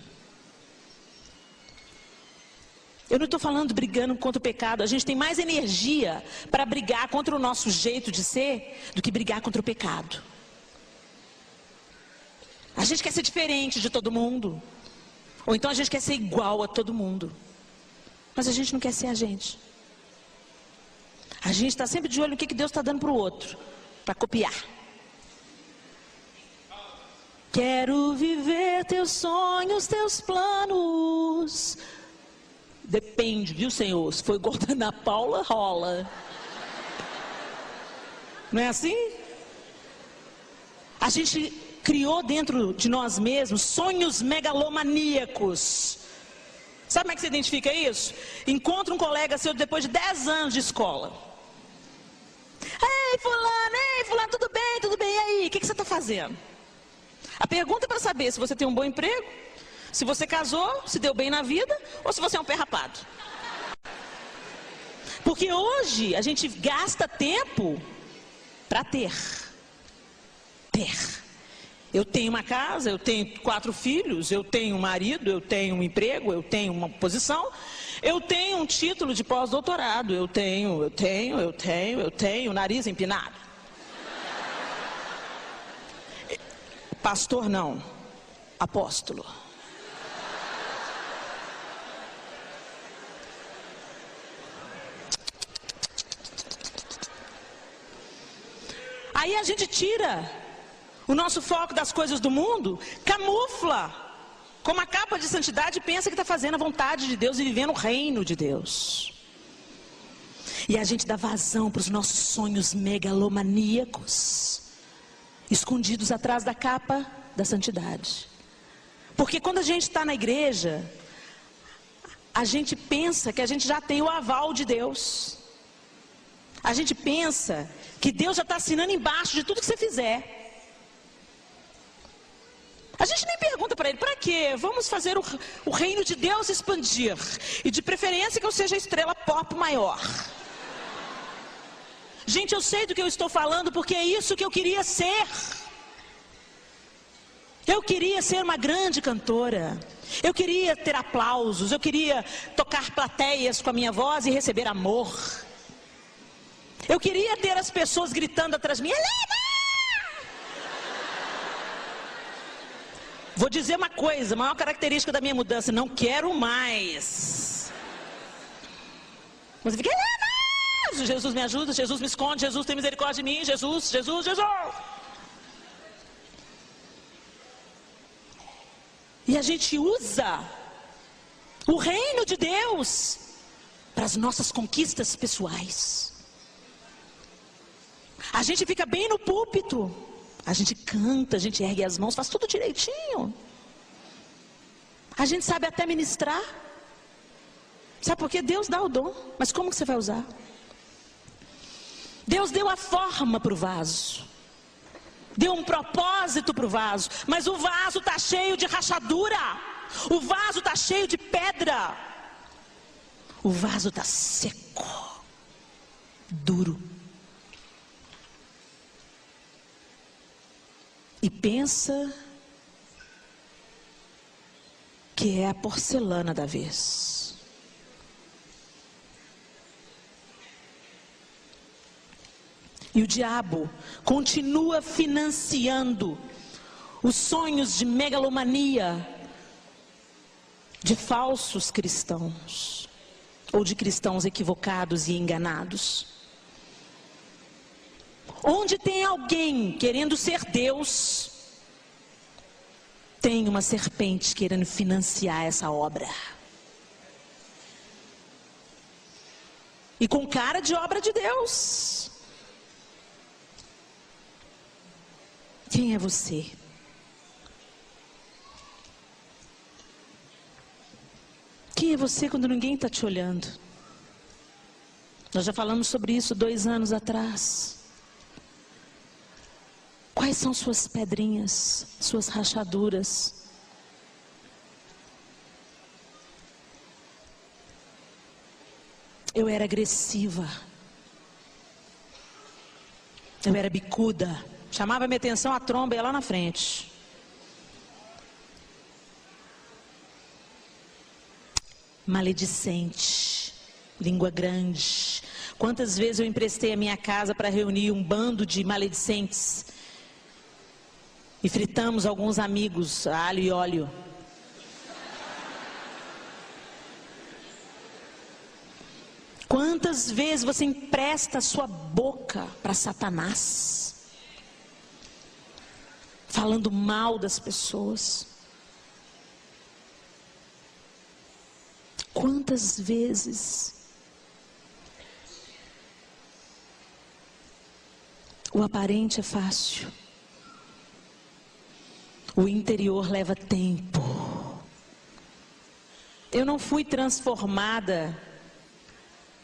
Eu não estou falando brigando contra o pecado. A gente tem mais energia para brigar contra o nosso jeito de ser do que brigar contra o pecado. A gente quer ser diferente de todo mundo. Ou então a gente quer ser igual a todo mundo. Mas a gente não quer ser a gente. A gente está sempre de olho no que Deus está dando para o outro. Para copiar. Quero viver teus sonhos, teus planos. Depende, viu, Senhor? Se for igual da Ana Paula, rola. Não é assim? A gente criou dentro de nós mesmos sonhos megalomaníacos. Sabe como é que você identifica isso? Encontra um colega seu depois de 10 anos de escola. Ei, fulano, tudo bem, e aí? O que você está fazendo? A pergunta é para saber se você tem um bom emprego, se você casou, se deu bem na vida, ou se você é um pé rapado. Porque hoje a gente gasta tempo para ter. Eu tenho uma casa, eu tenho 4 filhos, eu tenho um marido, eu tenho um emprego, eu tenho uma posição, eu tenho um título de pós-doutorado, eu tenho nariz empinado. Pastor não, apóstolo. Aí a gente tira o nosso foco das coisas do mundo, camufla com uma capa de santidade e pensa que está fazendo a vontade de Deus e vivendo o reino de Deus. E a gente dá vazão para os nossos sonhos megalomaníacos, escondidos atrás da capa da santidade. Porque quando a gente está na igreja, a gente pensa que a gente já tem o aval de Deus. A gente pensa que Deus já está assinando embaixo de tudo que você fizer. A gente nem pergunta para ele, para quê? Vamos fazer o reino de Deus expandir. E de preferência que eu seja a estrela pop maior. Gente, eu sei do que eu estou falando, porque é isso que eu queria ser. Eu queria ser uma grande cantora. Eu queria ter aplausos. Eu queria tocar plateias com a minha voz e receber amor. Eu queria ter as pessoas gritando atrás de mim, Helena! Vou dizer uma coisa, a maior característica da minha mudança, não quero mais. Você fica, Helena! Jesus me ajuda, Jesus me esconde, Jesus tem misericórdia de mim, Jesus. E a gente usa o reino de Deus para as nossas conquistas pessoais. A gente fica bem no púlpito. A gente canta, a gente ergue as mãos, faz tudo direitinho. A gente sabe até ministrar. Sabe por quê? Deus dá o dom, mas como que você vai usar? Deus deu a forma para o vaso. Deu um propósito para o vaso. Mas o vaso está cheio de rachadura. O vaso está cheio de pedra. O vaso está seco, duro. E pensa que é a porcelana da vez. E o diabo continua financiando os sonhos de megalomania de falsos cristãos, ou de cristãos equivocados e enganados. Onde tem alguém querendo ser Deus, tem uma serpente querendo financiar essa obra. E com cara de obra de Deus. Quem é você? Quem é você quando ninguém está te olhando? Nós já falamos sobre isso 2 anos atrás. Quais são suas pedrinhas, suas rachaduras? Eu era agressiva. Eu era bicuda. Chamava minha atenção a tromba e ia lá na frente. Maledicente. Língua grande. Quantas vezes eu emprestei a minha casa para reunir um bando de maledicentes? E fritamos alguns amigos a alho e óleo. Quantas vezes você empresta a sua boca para Satanás? falando mal das pessoas. Quantas vezes o aparente é fácil, o interior leva tempo. Eu não fui transformada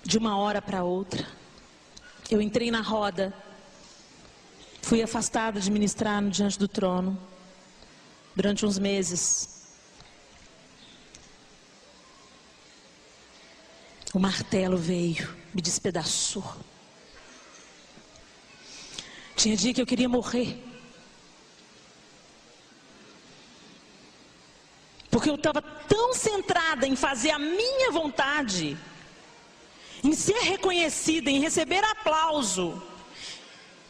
de uma hora para outra. Eu entrei na roda, fui afastada de ministrar no Diante do Trono durante uns meses. O martelo veio, me despedaçou. Tinha dia que eu queria morrer. Porque eu estava tão centrada em fazer a minha vontade, em ser reconhecida, em receber aplauso,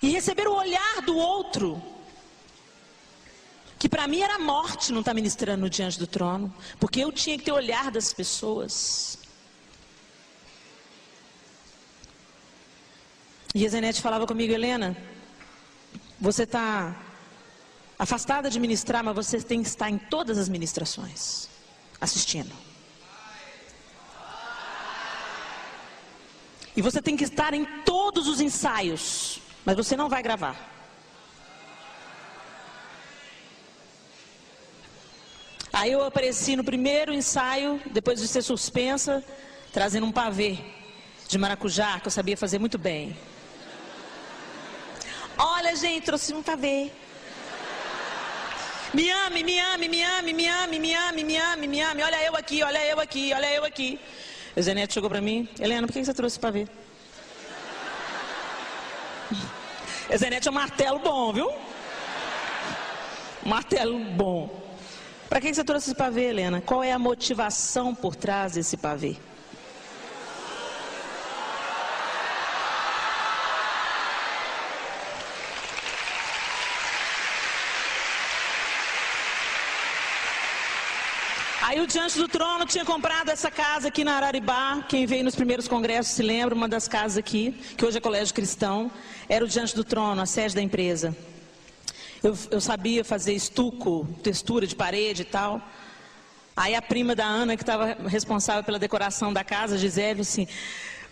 e receber o olhar do outro, que para mim era morte não estar ministrando no Diante do Trono, porque eu tinha que ter o olhar das pessoas. E a Zenete falava comigo: Helena, você está afastada de ministrar, mas você tem que estar em todas as ministrações, assistindo. E você tem que estar em todos os ensaios, mas você não vai gravar. Aí eu apareci no primeiro ensaio, depois de ser suspensa, trazendo um pavê de maracujá, que eu sabia fazer muito bem. Olha, gente, trouxe um pavê. Me ame, me ame, me ame, me ame, me ame, me ame, me ame. Olha eu aqui, olha eu aqui, olha eu aqui. O Zenete chegou pra mim: Helena, por que você trouxe pavê? O Zenete é um martelo bom, viu? Um martelo bom. Para que você trouxe esse pavê, Helena? Qual é a motivação por trás desse pavê? Aí o Diante do Trono tinha comprado essa casa aqui na Araribá. Quem veio nos primeiros congressos se lembra, uma das casas aqui, que hoje é Colégio Cristão, era o Diante do Trono, a sede da empresa. Eu sabia fazer estuco, textura de parede e tal. Aí a prima da Ana, que estava responsável pela decoração da casa, Gisele, assim: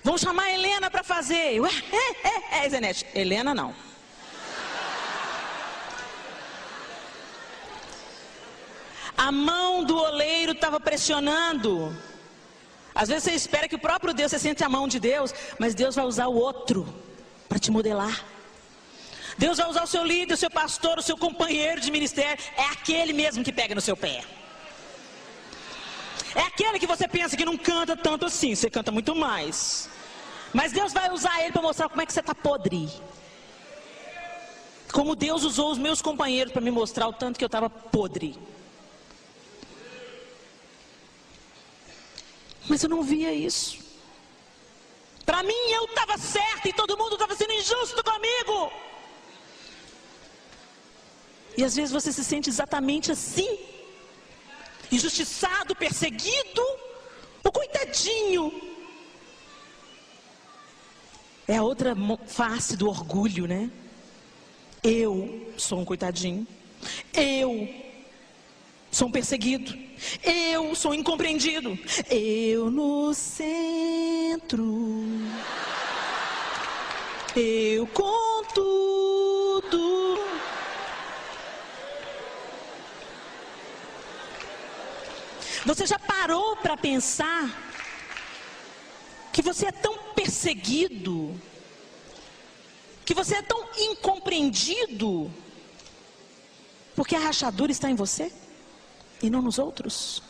vão chamar a Helena para fazer. Eu, Zenete, Helena não. A mão do oleiro estava pressionando. Às vezes você espera que o próprio Deus, você sente a mão de Deus, mas Deus vai usar o outro para te modelar. Deus vai usar o seu líder, o seu pastor, o seu companheiro de ministério. É aquele mesmo que pega no seu pé. É aquele que você pensa que não canta tanto assim, você canta muito mais. Mas Deus vai usar ele para mostrar como é que você está podre. Como Deus usou os meus companheiros para me mostrar o tanto que eu estava podre. Mas eu não via isso. Para mim eu estava certa e todo mundo estava sendo injusto comigo. E às vezes você se sente exatamente assim. Injustiçado, perseguido. O coitadinho. É a outra face do orgulho, né? Eu sou um coitadinho. Eu sou um perseguido. Eu sou incompreendido. Eu no centro. Eu com tudo. Você já parou para pensar que você é tão perseguido, que você é tão incompreendido, porque a rachadura está em você e não nos outros?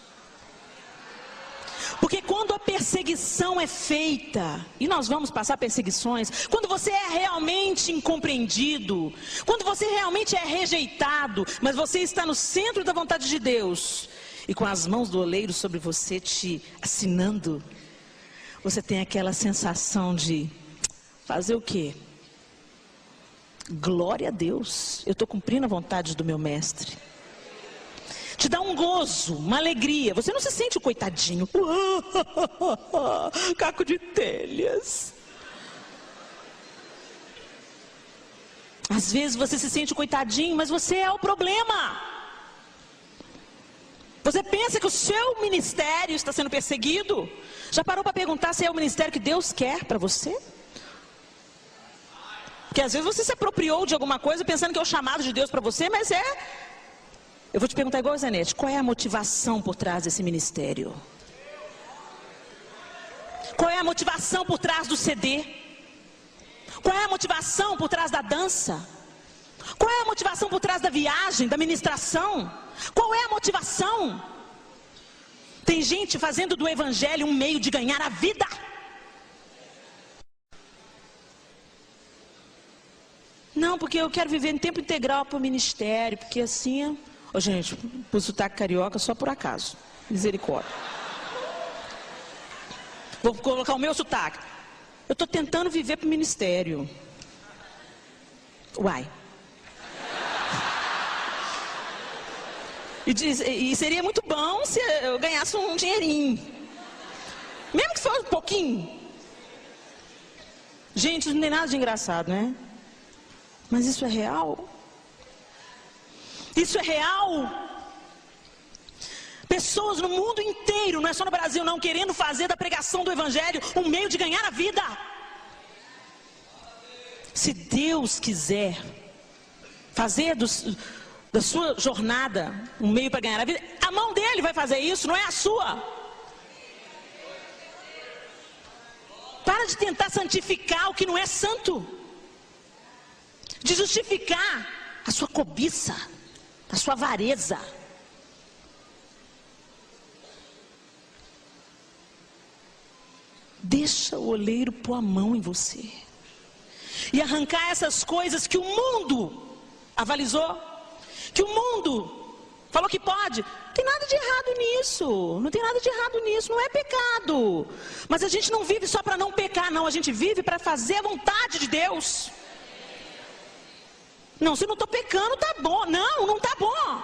Porque quando a perseguição é feita, e nós vamos passar perseguições, quando você é realmente incompreendido, quando você realmente é rejeitado, mas você está no centro da vontade de Deus, e com as mãos do oleiro sobre você te assinando, você tem aquela sensação de fazer o quê? Glória a Deus, eu estou cumprindo a vontade do meu mestre. Te dá um gozo, uma alegria. Você não se sente o coitadinho. Caco de telhas. Às vezes você se sente coitadinho, mas você é o problema. Você pensa que o seu ministério está sendo perseguido? Já parou para perguntar se é o ministério que Deus quer para você? Porque às vezes você se apropriou de alguma coisa pensando que é o chamado de Deus para você, mas é... Eu vou te perguntar igual a Zanete, qual é a motivação por trás desse ministério? Qual é a motivação por trás do CD? Qual é a motivação por trás da dança? Qual é a motivação por trás da viagem, da ministração? Qual é a motivação? Tem gente fazendo do evangelho um meio de ganhar a vida. Não, porque eu quero viver em tempo integral para o ministério, porque assim... Ô, gente, pus sotaque carioca só por acaso. Misericórdia. Vou colocar o meu sotaque. Eu estou tentando viver para o ministério. Uai. E seria muito bom se eu ganhasse um dinheirinho. Mesmo que fosse um pouquinho. Gente, isso não tem nada de engraçado, né? Mas isso é real? Isso é real? Pessoas no mundo inteiro, não é só no Brasil não, querendo fazer da pregação do evangelho um meio de ganhar a vida. Se Deus quiser fazer da sua jornada um meio para ganhar a vida, a mão dele vai fazer isso, não é a sua. Para de tentar santificar o que não é santo, de justificar a sua cobiça, a sua avareza. Deixa o oleiro pôr a mão em você e arrancar essas coisas que o mundo avalizou, que o mundo falou que pode. Não tem nada de errado nisso, não tem nada de errado nisso, não é pecado. Mas a gente não vive só para não pecar, não, a gente vive para fazer a vontade de Deus. Não, se eu não estou pecando, tá bom. Não, não tá bom.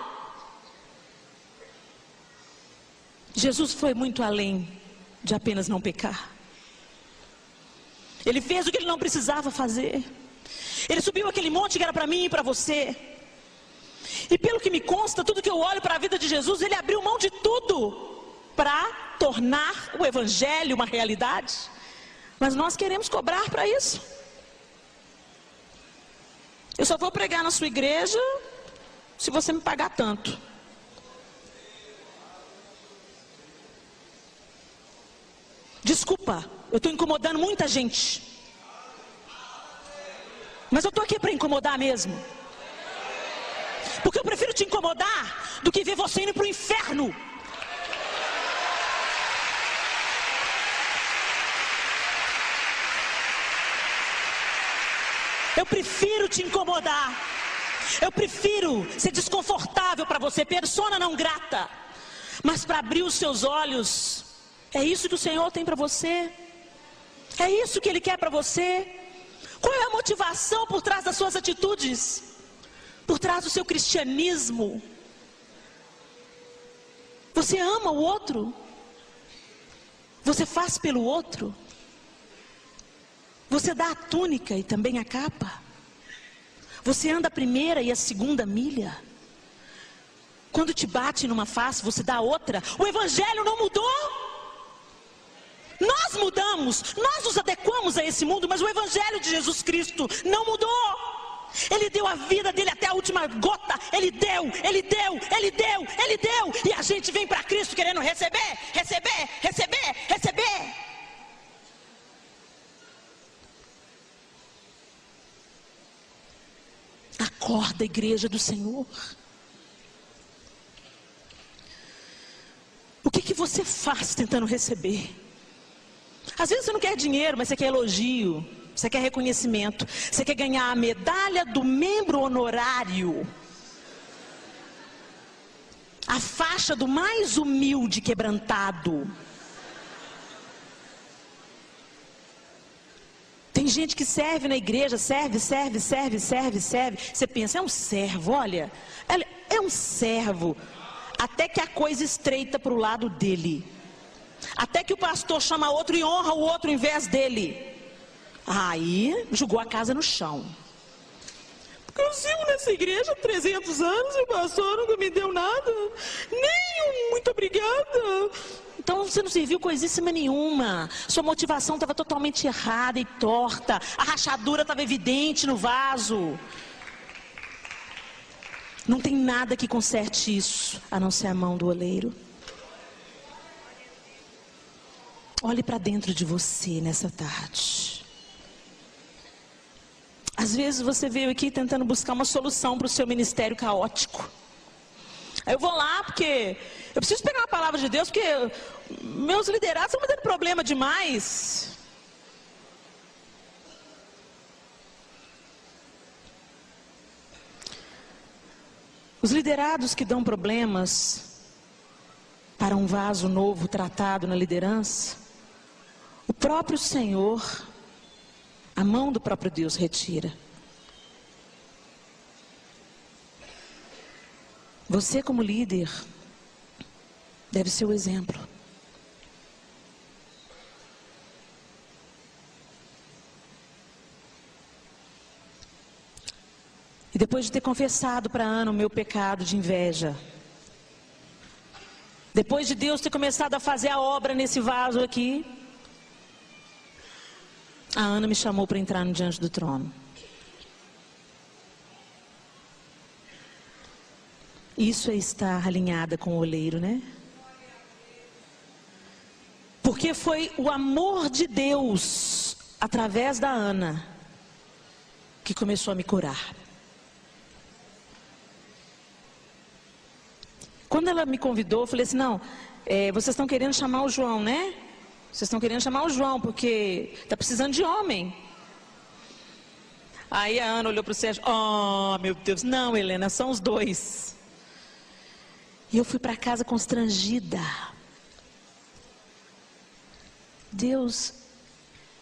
Jesus foi muito além de apenas não pecar. Ele fez o que ele não precisava fazer. Ele subiu aquele monte que era para mim e para você. E pelo que me consta, tudo que eu olho para a vida de Jesus, ele abriu mão de tudo para tornar o evangelho uma realidade. Mas nós queremos cobrar para isso. Eu só vou pregar na sua igreja se você me pagar tanto. Desculpa, eu estou incomodando muita gente. Mas eu estou aqui para incomodar mesmo. Porque eu prefiro te incomodar do que ver você indo para o inferno. Eu prefiro te incomodar. Eu prefiro ser desconfortável para você, persona não grata. Mas para abrir os seus olhos, é isso que o Senhor tem para você? É isso que Ele quer para você? Qual é a motivação por trás das suas atitudes? Por trás do seu cristianismo? Você ama o outro? Você faz pelo outro? Você dá a túnica e também a capa? Você anda a primeira e a segunda milha? Quando te bate numa face, você dá a outra? O evangelho não mudou? Nós mudamos, nós nos adequamos a esse mundo, mas o evangelho de Jesus Cristo não mudou. Ele deu a vida dele até a última gota. Ele deu, ele deu, ele deu, ele deu. E a gente vem para Cristo querendo receber, receber, receber, receber. Acorda, igreja do Senhor. O que você faz tentando receber? Às vezes você não quer dinheiro, mas você quer elogio, você quer reconhecimento, você quer ganhar a medalha do membro honorário, a faixa do mais humilde quebrantado. Tem gente que serve na igreja, serve. Você pensa, é um servo, olha, é um servo, até que a coisa estreita para o lado dele. Até que o pastor chama outro e honra o outro em vez dele. Aí jogou a casa no chão. Eu sirvo nessa igreja há 300 anos e o pastor nunca me deu nada. Nem um muito obrigada. Então você não serviu coisíssima nenhuma. Sua motivação estava totalmente errada e torta. A rachadura estava evidente no vaso. Não tem nada que conserte isso, a não ser a mão do oleiro. Olhe para dentro de você nessa tarde. Às vezes você veio aqui tentando buscar uma solução para o seu ministério caótico. Aí eu vou lá porque eu preciso pegar uma palavra de Deus, porque meus liderados estão me dando problema demais. Os liderados que dão problemas para um vaso novo tratado na liderança, o próprio Senhor, a mão do próprio Deus retira. Você como líder deve ser o exemplo. E depois de ter confessado para Ana o meu pecado de inveja, depois de Deus ter começado a fazer a obra nesse vaso aqui, a Ana me chamou para entrar no diante do trono. Isso é estar alinhada com o oleiro, né? Porque foi o amor de Deus, através da Ana, que começou a me curar. Quando ela me convidou, eu falei assim, não, vocês estão querendo chamar o João, né? Vocês estão querendo chamar o João, porque está precisando de homem. Aí a Ana olhou para o Sérgio, oh meu Deus, não Helena, são os dois. E eu fui para casa constrangida. Deus,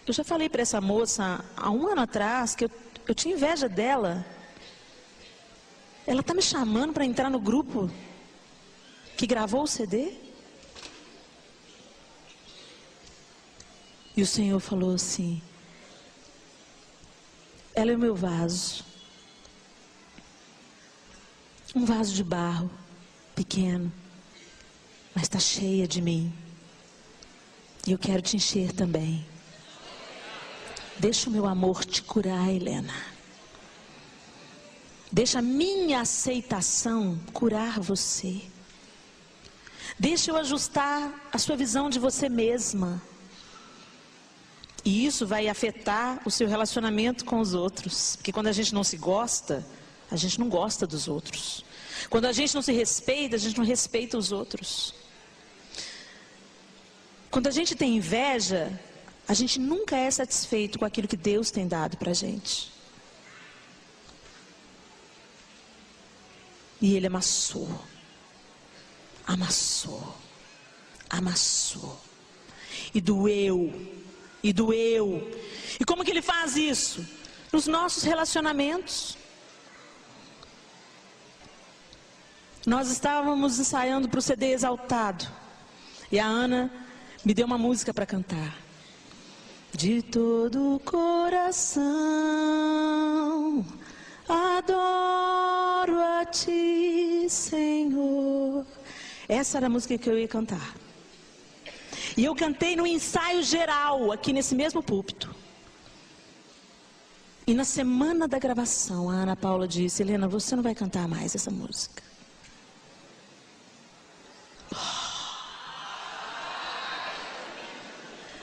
eu já falei para essa moça há um ano atrás que eu tinha inveja dela. Ela está me chamando para entrar no grupo que gravou o CD? E o Senhor falou assim, ela é o meu vaso. Um vaso de barro, pequeno, mas está cheia de mim. E eu quero te encher também. Deixa o meu amor te curar, Helena. Deixa a minha aceitação curar você. Deixa eu ajustar a sua visão de você mesma. E isso vai afetar o seu relacionamento com os outros. Porque quando a gente não se gosta, a gente não gosta dos outros. Quando a gente não se respeita, a gente não respeita os outros. Quando a gente tem inveja, a gente nunca é satisfeito com aquilo que Deus tem dado para a gente. E Ele amassou. Amassou. Amassou. E doeu. E doeu. E como que Ele faz isso? Nos nossos relacionamentos. Nós estávamos ensaiando para o CD Exaltado. E a Ana me deu uma música para cantar. De todo o coração adoro a Ti, Senhor. Essa era a música que eu ia cantar. E eu cantei no ensaio geral, aqui nesse mesmo púlpito. E na semana da gravação, a Ana Paula disse, Helena, você não vai cantar mais essa música.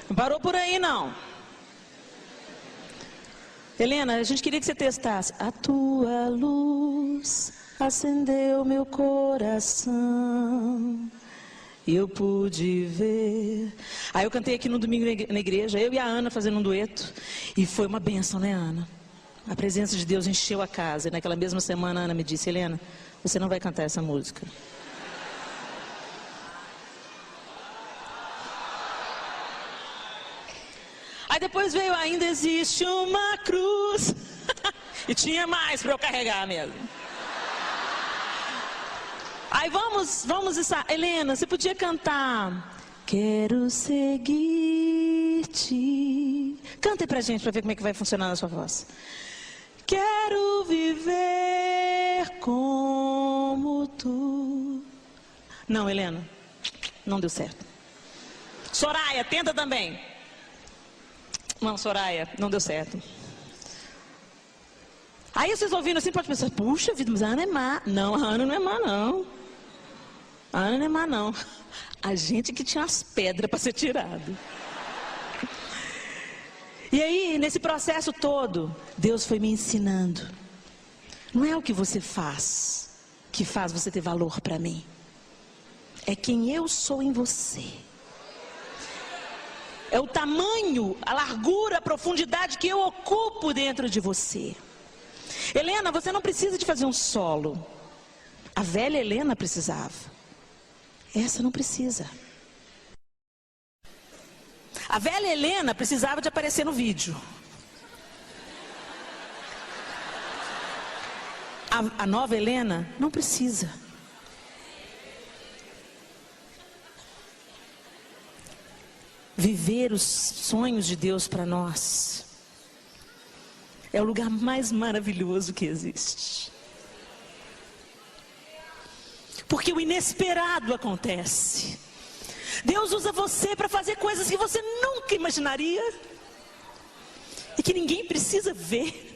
Não parou por aí, não. Helena, a gente queria que você testasse. A tua luz acendeu meu coração. Eu pude ver. Aí eu cantei aqui no domingo na igreja, eu e a Ana fazendo um dueto. E foi uma bênção, né, Ana? A presença de Deus encheu a casa. E naquela mesma semana a Ana me disse, Helena, você não vai cantar essa música. Aí depois veio, ainda existe uma cruz. E tinha mais para eu carregar mesmo. Aí vamos ensaiar. Helena, você podia cantar. Quero seguir-te. Canta aí pra gente, pra ver como é que vai funcionar na sua voz. Quero viver como tu. Não, Helena, não deu certo. Soraya, tenta também. Não, Soraya, não deu certo. Aí vocês ouvindo assim, pode pensar, puxa vida, mas a Ana é má. Não, a Ana não é má, não. A Ana não é má, não. A gente que tinha as pedras para ser tirado. E aí, nesse processo todo, Deus foi me ensinando. Não é o que você faz que faz você ter valor para mim. É quem eu sou em você. É o tamanho, a largura, a profundidade que eu ocupo dentro de você. Helena, você não precisa de fazer um solo. A velha Helena precisava. Essa não precisa. A velha Helena precisava de aparecer no vídeo. A nova Helena não precisa. Viver os sonhos de Deus para nós é o lugar mais maravilhoso que existe. Porque o inesperado acontece. Deus usa você para fazer coisas que você nunca imaginaria e que ninguém precisa ver.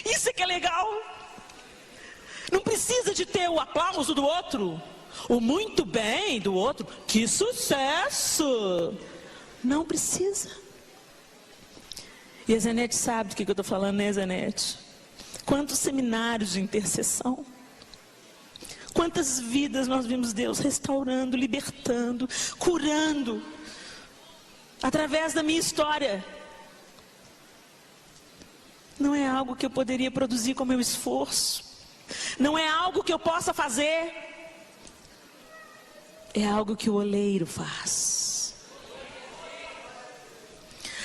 Isso é que é legal. Não precisa de ter o aplauso do outro, o muito bem do outro. Que sucesso! Não precisa. E a Zenete sabe do que eu estou falando, né, Zenete? Quantos seminários de intercessão. Quantas vidas nós vimos Deus restaurando, libertando, curando, através da minha história. Não é algo que eu poderia produzir com meu esforço. Não é algo que eu possa fazer. É algo que o oleiro faz.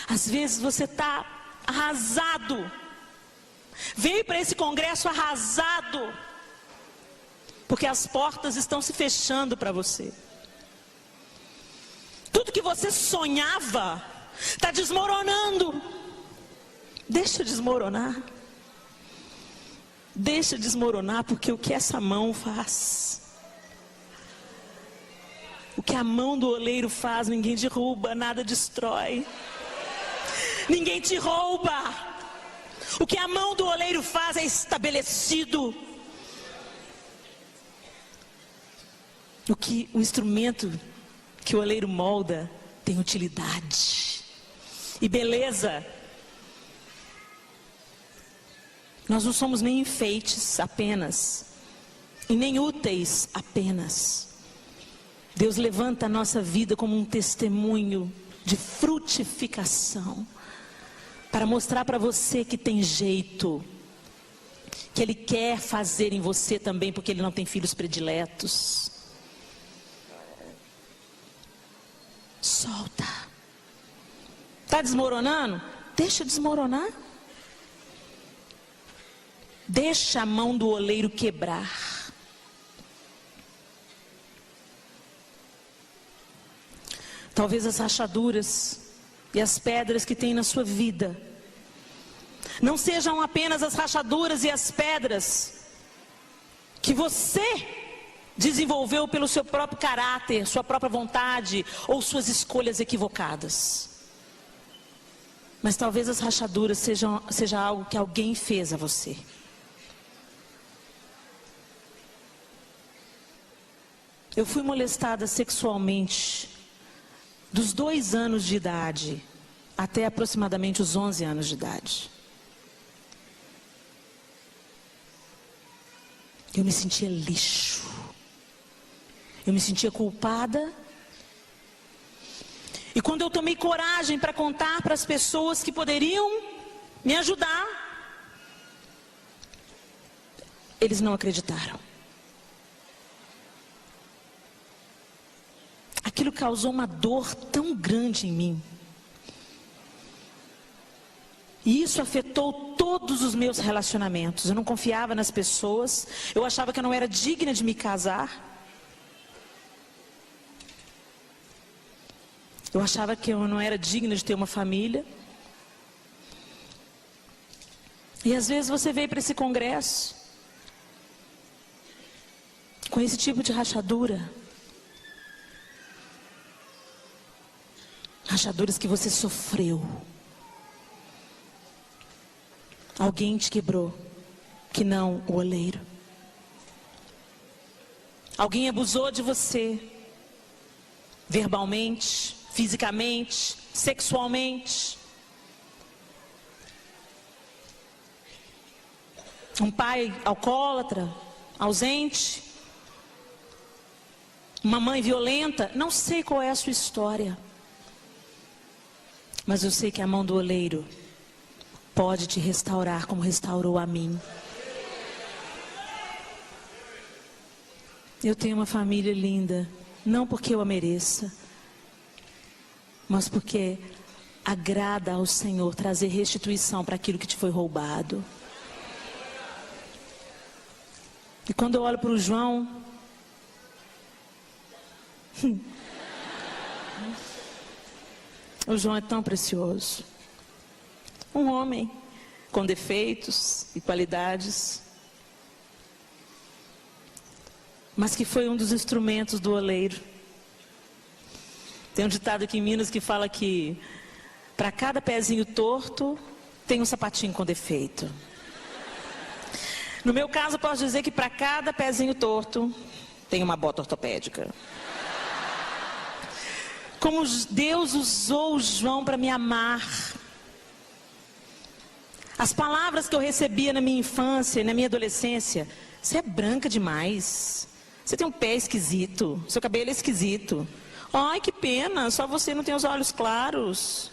Às vezes você está arrasado. Veio para esse congresso arrasado. Porque as portas estão se fechando para você. Tudo que você sonhava está desmoronando. Deixa desmoronar. Deixa desmoronar, porque o que essa mão faz, o que a mão do oleiro faz, ninguém derruba, nada destrói. Ninguém te rouba. O que a mão do oleiro faz é estabelecido. O instrumento que o oleiro molda tem utilidade e beleza. Nós não somos nem enfeites apenas, e nem úteis apenas. Deus levanta a nossa vida como um testemunho de frutificação, para mostrar para você que tem jeito, que Ele quer fazer em você também, porque Ele não tem filhos prediletos. Solta. Está desmoronando? Deixa desmoronar. Deixa a mão do oleiro quebrar. Talvez as rachaduras e as pedras que tem na sua vida não sejam apenas as rachaduras e as pedras que você desenvolveu pelo seu próprio caráter, sua própria vontade ou suas escolhas equivocadas. Mas talvez as rachaduras seja algo que alguém fez a você. Eu fui molestada sexualmente dos 2 anos de idade até aproximadamente os 11 anos de idade. Eu me sentia lixo. Eu me sentia culpada. E quando eu tomei coragem para contar para as pessoas que poderiam me ajudar, eles não acreditaram. Aquilo causou uma dor tão grande em mim. E isso afetou todos os meus relacionamentos. Eu não confiava nas pessoas. Eu achava que eu não era digna de me casar. Eu achava que eu não era digna de ter uma família. E às vezes você veio para esse congresso com esse tipo de rachadura. Rachaduras que você sofreu. Alguém te quebrou, que não o oleiro. Alguém abusou de você, verbalmente, fisicamente, sexualmente. Um pai alcoólatra, ausente. Uma mãe violenta. Não sei qual é a sua história. Mas eu sei que a mão do oleiro pode te restaurar como restaurou a mim. Eu tenho uma família linda, não porque eu a mereça, mas porque agrada ao Senhor trazer restituição para aquilo que te foi roubado. E quando eu olho para o João, o João é tão precioso. Um homem com defeitos e qualidades, mas que foi um dos instrumentos do oleiro. Tem um ditado aqui em Minas que fala que para cada pezinho torto tem um sapatinho com defeito. No meu caso, eu posso dizer que para cada pezinho torto tem uma bota ortopédica. Como Deus usou o João para me amar. As palavras que eu recebia na minha infância e na minha adolescência: você é branca demais, você tem um pé esquisito, seu cabelo é esquisito, ai que pena, só você não tem os olhos claros.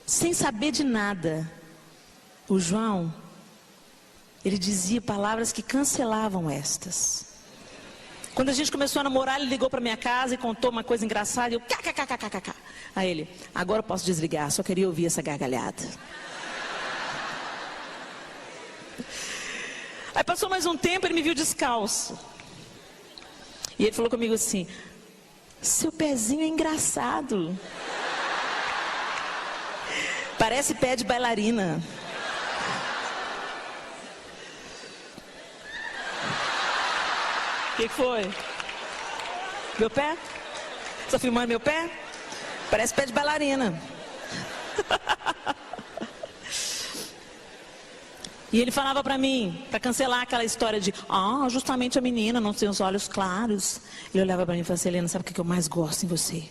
Sem saber de nada, o João, ele dizia palavras que cancelavam estas. Quando a gente começou a namorar, ele ligou para minha casa e contou uma coisa engraçada. E eu, kkkkkk. Aí ele, agora eu posso desligar, só queria ouvir essa gargalhada. Aí passou mais um tempo, ele me viu descalço. E ele falou comigo assim: seu pezinho é engraçado. Parece pé de bailarina. O que foi? Meu pé? Estou filmando meu pé? Parece pé de bailarina. E ele falava para mim, para cancelar aquela história de justamente a menina não tem os olhos claros. Ele olhava para mim e falava assim: Helena, sabe o que eu mais gosto em você?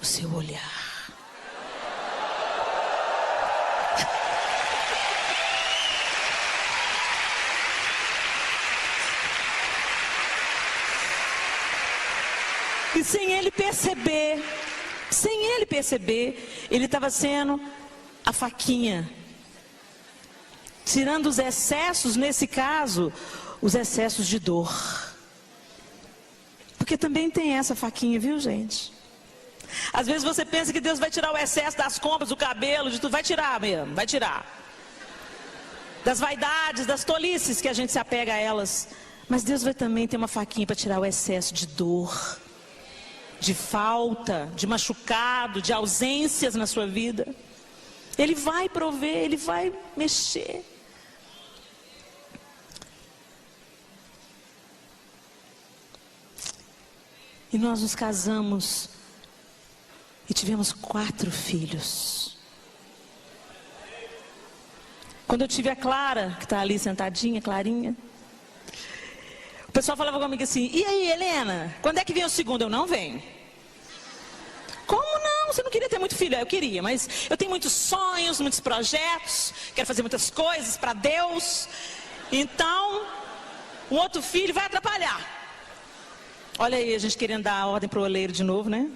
O seu olhar. E sem ele perceber, ele estava sendo a faquinha, tirando os excessos, nesse caso, os excessos de dor. Porque também tem essa faquinha, viu, gente? Às vezes você pensa que Deus vai tirar o excesso das compras, do cabelo, de tudo. Vai tirar mesmo, vai tirar. Das vaidades, das tolices que a gente se apega a elas. Mas Deus vai também ter uma faquinha para tirar o excesso de dor, de falta, de machucado, de ausências na sua vida. Ele vai prover, ele vai mexer. E nós nos casamos e tivemos 4 filhos. Quando eu tive a Clara, que está ali sentadinha, Clarinha, o pessoal falava comigo assim: e aí, Helena, quando é que vem o segundo? Eu não venho. Como não? Você não queria ter muito filho? Eu queria, mas eu tenho muitos sonhos, muitos projetos, quero fazer muitas coisas para Deus. Então, um outro filho vai atrapalhar. Olha aí, a gente querendo dar a ordem para o oleiro de novo, né?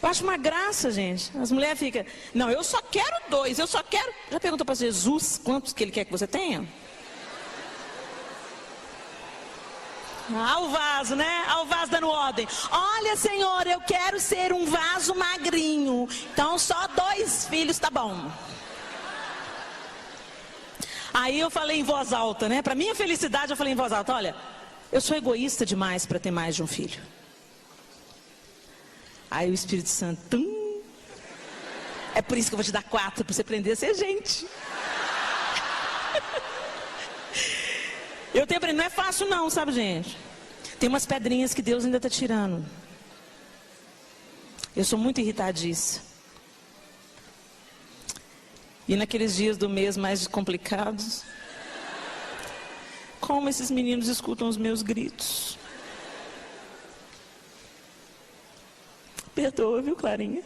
Eu acho uma graça, gente. As mulheres ficam: não, eu só quero 2, eu só quero... Já perguntou para Jesus quantos que ele quer que você tenha? O vaso, né? O vaso dando ordem. Olha, Senhor, eu quero ser um vaso magrinho. Então só 2 filhos tá bom. Aí eu falei em voz alta, né? Para minha felicidade eu falei em voz alta: olha, eu sou egoísta demais para ter mais de um filho. Aí o Espírito Santo É por isso que eu vou te dar 4, para você aprender a ser gente. Eu tenho aprendido, não é fácil não, sabe, gente? Tem umas pedrinhas que Deus ainda está tirando. Eu sou muito irritadiça. E naqueles dias do mês mais complicados, como esses meninos escutam os meus gritos. Perdoa, viu, Clarinha?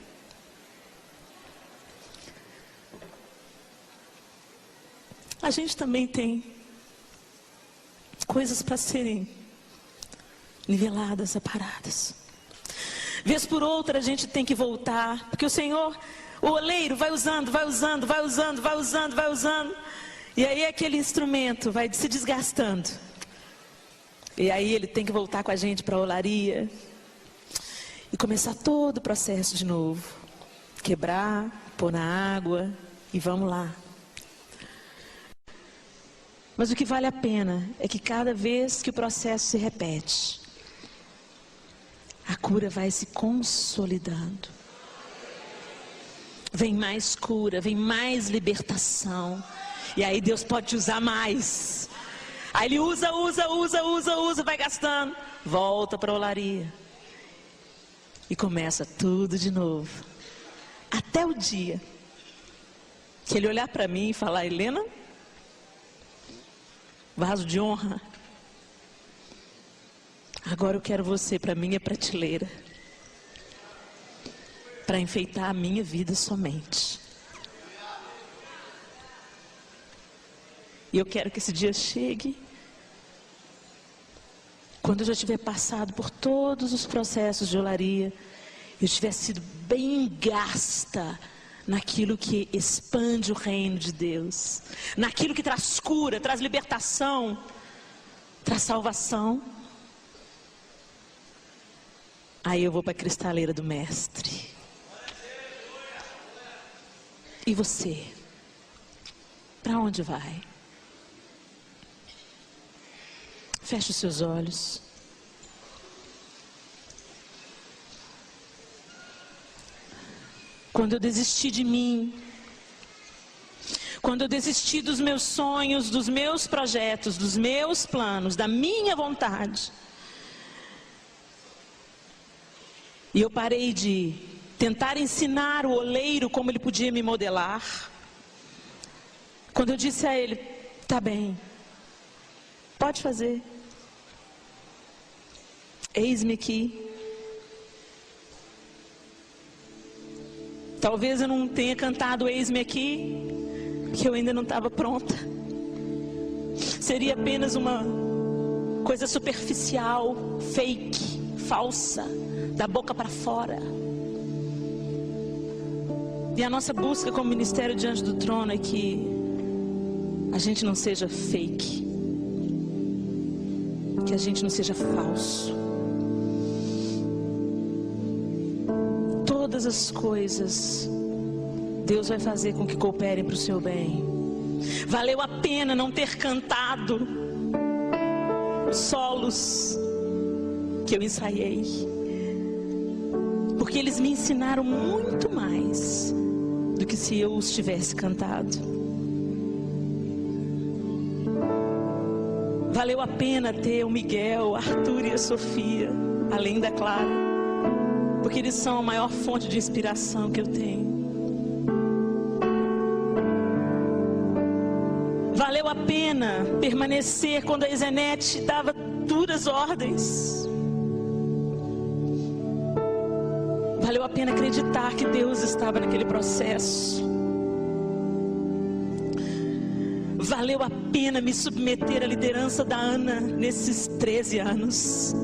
A gente também tem coisas para serem niveladas, separadas. Vez por outra a gente tem que voltar, porque o Senhor, o oleiro vai usando, vai usando, vai usando, vai usando, vai usando. E aí aquele instrumento vai se desgastando. E aí ele tem que voltar com a gente para a olaria. E começar todo o processo de novo. Quebrar, pôr na água e vamos lá. Mas o que vale a pena é que cada vez que o processo se repete, a cura vai se consolidando. Vem mais cura, vem mais libertação. E aí Deus pode te usar mais. Aí Ele usa, vai gastando. Volta para a olaria. E começa tudo de novo. Até o dia que Ele olhar para mim e falar: Helena, vaso de honra, agora eu quero você para a minha prateleira, para enfeitar a minha vida somente. E eu quero que esse dia chegue quando eu já tiver passado por todos os processos de olaria, eu tiver sido bem gasta naquilo que expande o reino de Deus, naquilo que traz cura, traz libertação, traz salvação. Aí eu vou para a cristaleira do Mestre. E você? Para onde vai? Feche os seus olhos. Quando eu desisti de mim, quando eu desisti dos meus sonhos, dos meus projetos, dos meus planos, da minha vontade, e eu parei de tentar ensinar o oleiro como ele podia me modelar, quando eu disse a ele: tá bem, pode fazer, eis-me aqui. Talvez eu não tenha cantado eis-me aqui, porque eu ainda não estava pronta. Seria apenas uma coisa superficial, fake, falsa, da boca para fora. E a nossa busca como ministério diante do trono é que a gente não seja fake, que a gente não seja falso. Todas as coisas Deus vai fazer com que cooperem para o seu bem. Valeu a pena não ter cantado os solos que eu ensaiei, porque eles me ensinaram muito mais do que se eu os tivesse cantado. Valeu a pena ter o Miguel, o Arthur e a Sofia, além da Clara, porque eles são a maior fonte de inspiração que eu tenho. Valeu a pena permanecer quando a Isenete dava duras ordens. Valeu a pena acreditar que Deus estava naquele processo. Valeu a pena me submeter à liderança da Ana nesses 13 anos.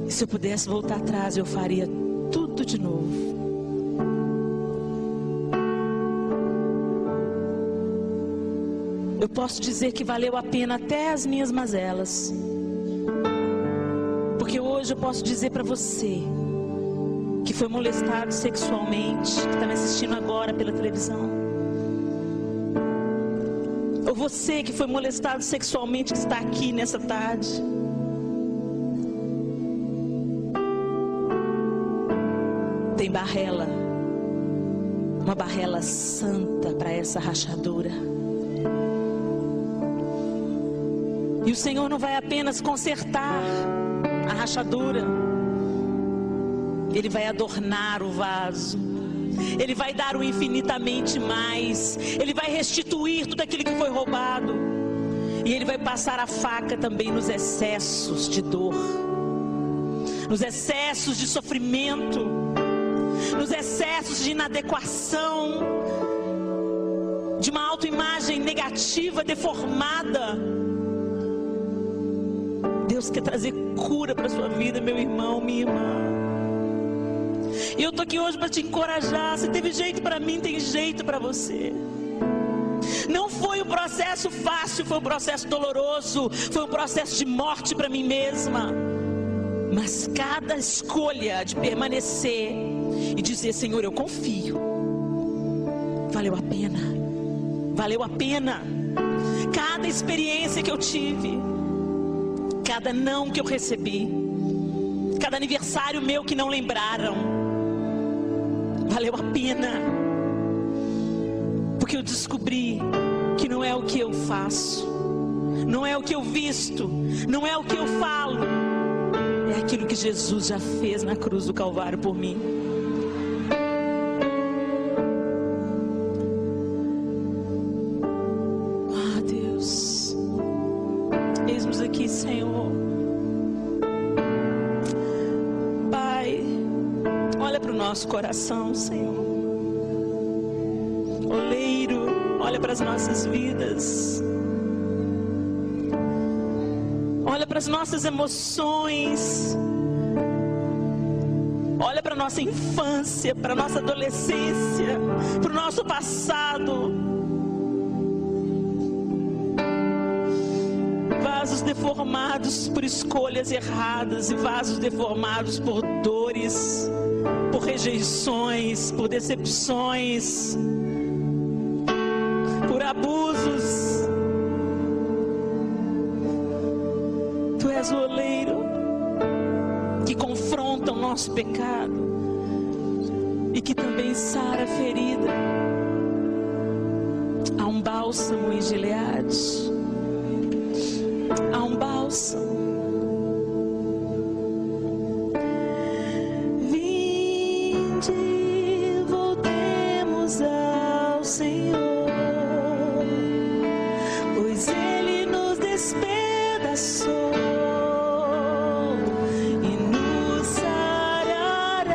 E se eu pudesse voltar atrás, eu faria tudo de novo. Eu posso dizer que valeu a pena até as minhas mazelas. Porque hoje eu posso dizer para você que foi molestado sexualmente, que está me assistindo agora pela televisão, ou você que foi molestado sexualmente, que está aqui nessa tarde, tem barrela uma barrela santa para essa rachadura. E o Senhor não vai apenas consertar a rachadura, Ele vai adornar o vaso, Ele vai dar o infinitamente mais, Ele vai restituir tudo aquilo que foi roubado, e Ele vai passar a faca também nos excessos de dor, nos excessos de sofrimento, nos excessos de inadequação, de uma autoimagem negativa, deformada. Deus quer trazer cura para a sua vida, meu irmão, minha irmã. E eu estou aqui hoje para te encorajar. Se teve jeito para mim, tem jeito para você. Não foi um processo fácil, foi um processo doloroso, foi um processo de morte para mim mesma. Mas cada escolha de permanecer e dizer: Senhor, eu confio, valeu a pena. Valeu a pena. Cada experiência que eu tive, cada não que eu recebi, cada aniversário meu que não lembraram, valeu a pena. Porque eu descobri que não é o que eu faço, não é o que eu visto, não é o que eu falo, é aquilo que Jesus já fez na cruz do Calvário por mim. Ah, Deus, eis-nos aqui, Senhor. Pai, olha para o nosso coração, Senhor. Oleiro, olha para as nossas vidas. Olha para as nossas emoções. Olha para a nossa infância, para a nossa adolescência, para o nosso passado. Vasos deformados por escolhas erradas, e vasos deformados por dores, por rejeições, por decepções, por abusos. Tu és o oleiro que confronta o nosso pecado e que também sara a ferida. Há um bálsamo em Gileade, há um bálsamo. Vinde, voltemos ao Senhor, pois Ele nos despedaçou e nos sarará.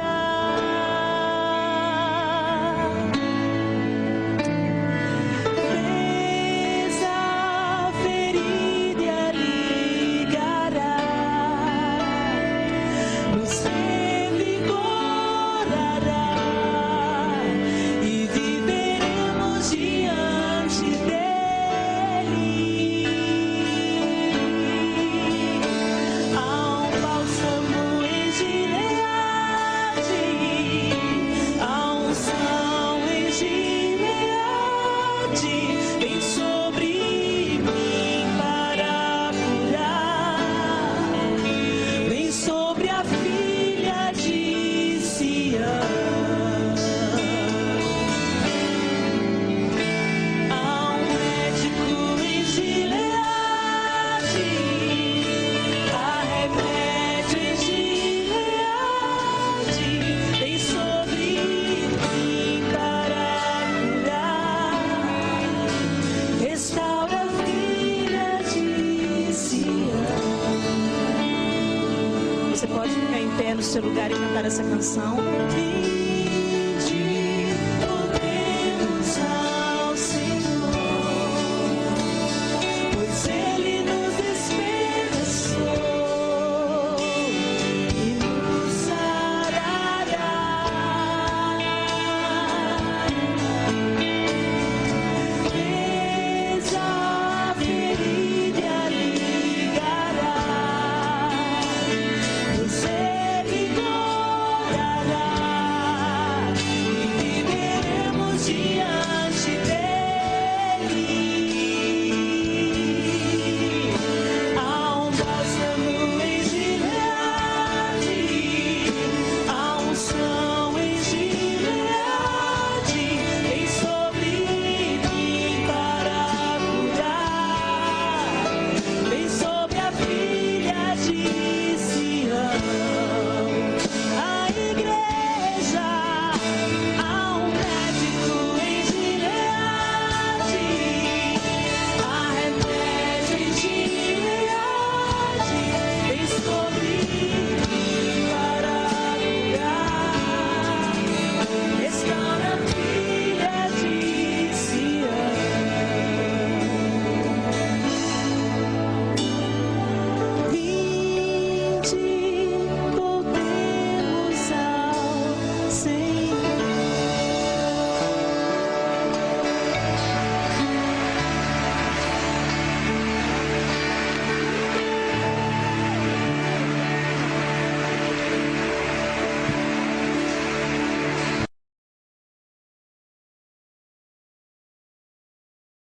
Fez a ferida e a ligará, nos revigorará e viveremos diante dele. Há um bálsamo em Gileade, há unção em Gileade, vem sobre mim para curar, vem sobre a filha de Sião. Há um médico em Gileade, há remédio em Gileade, vem sobre mim para curar, restaura a filha de Sião. Você pode ficar em pé no seu lugar e cantar essa canção.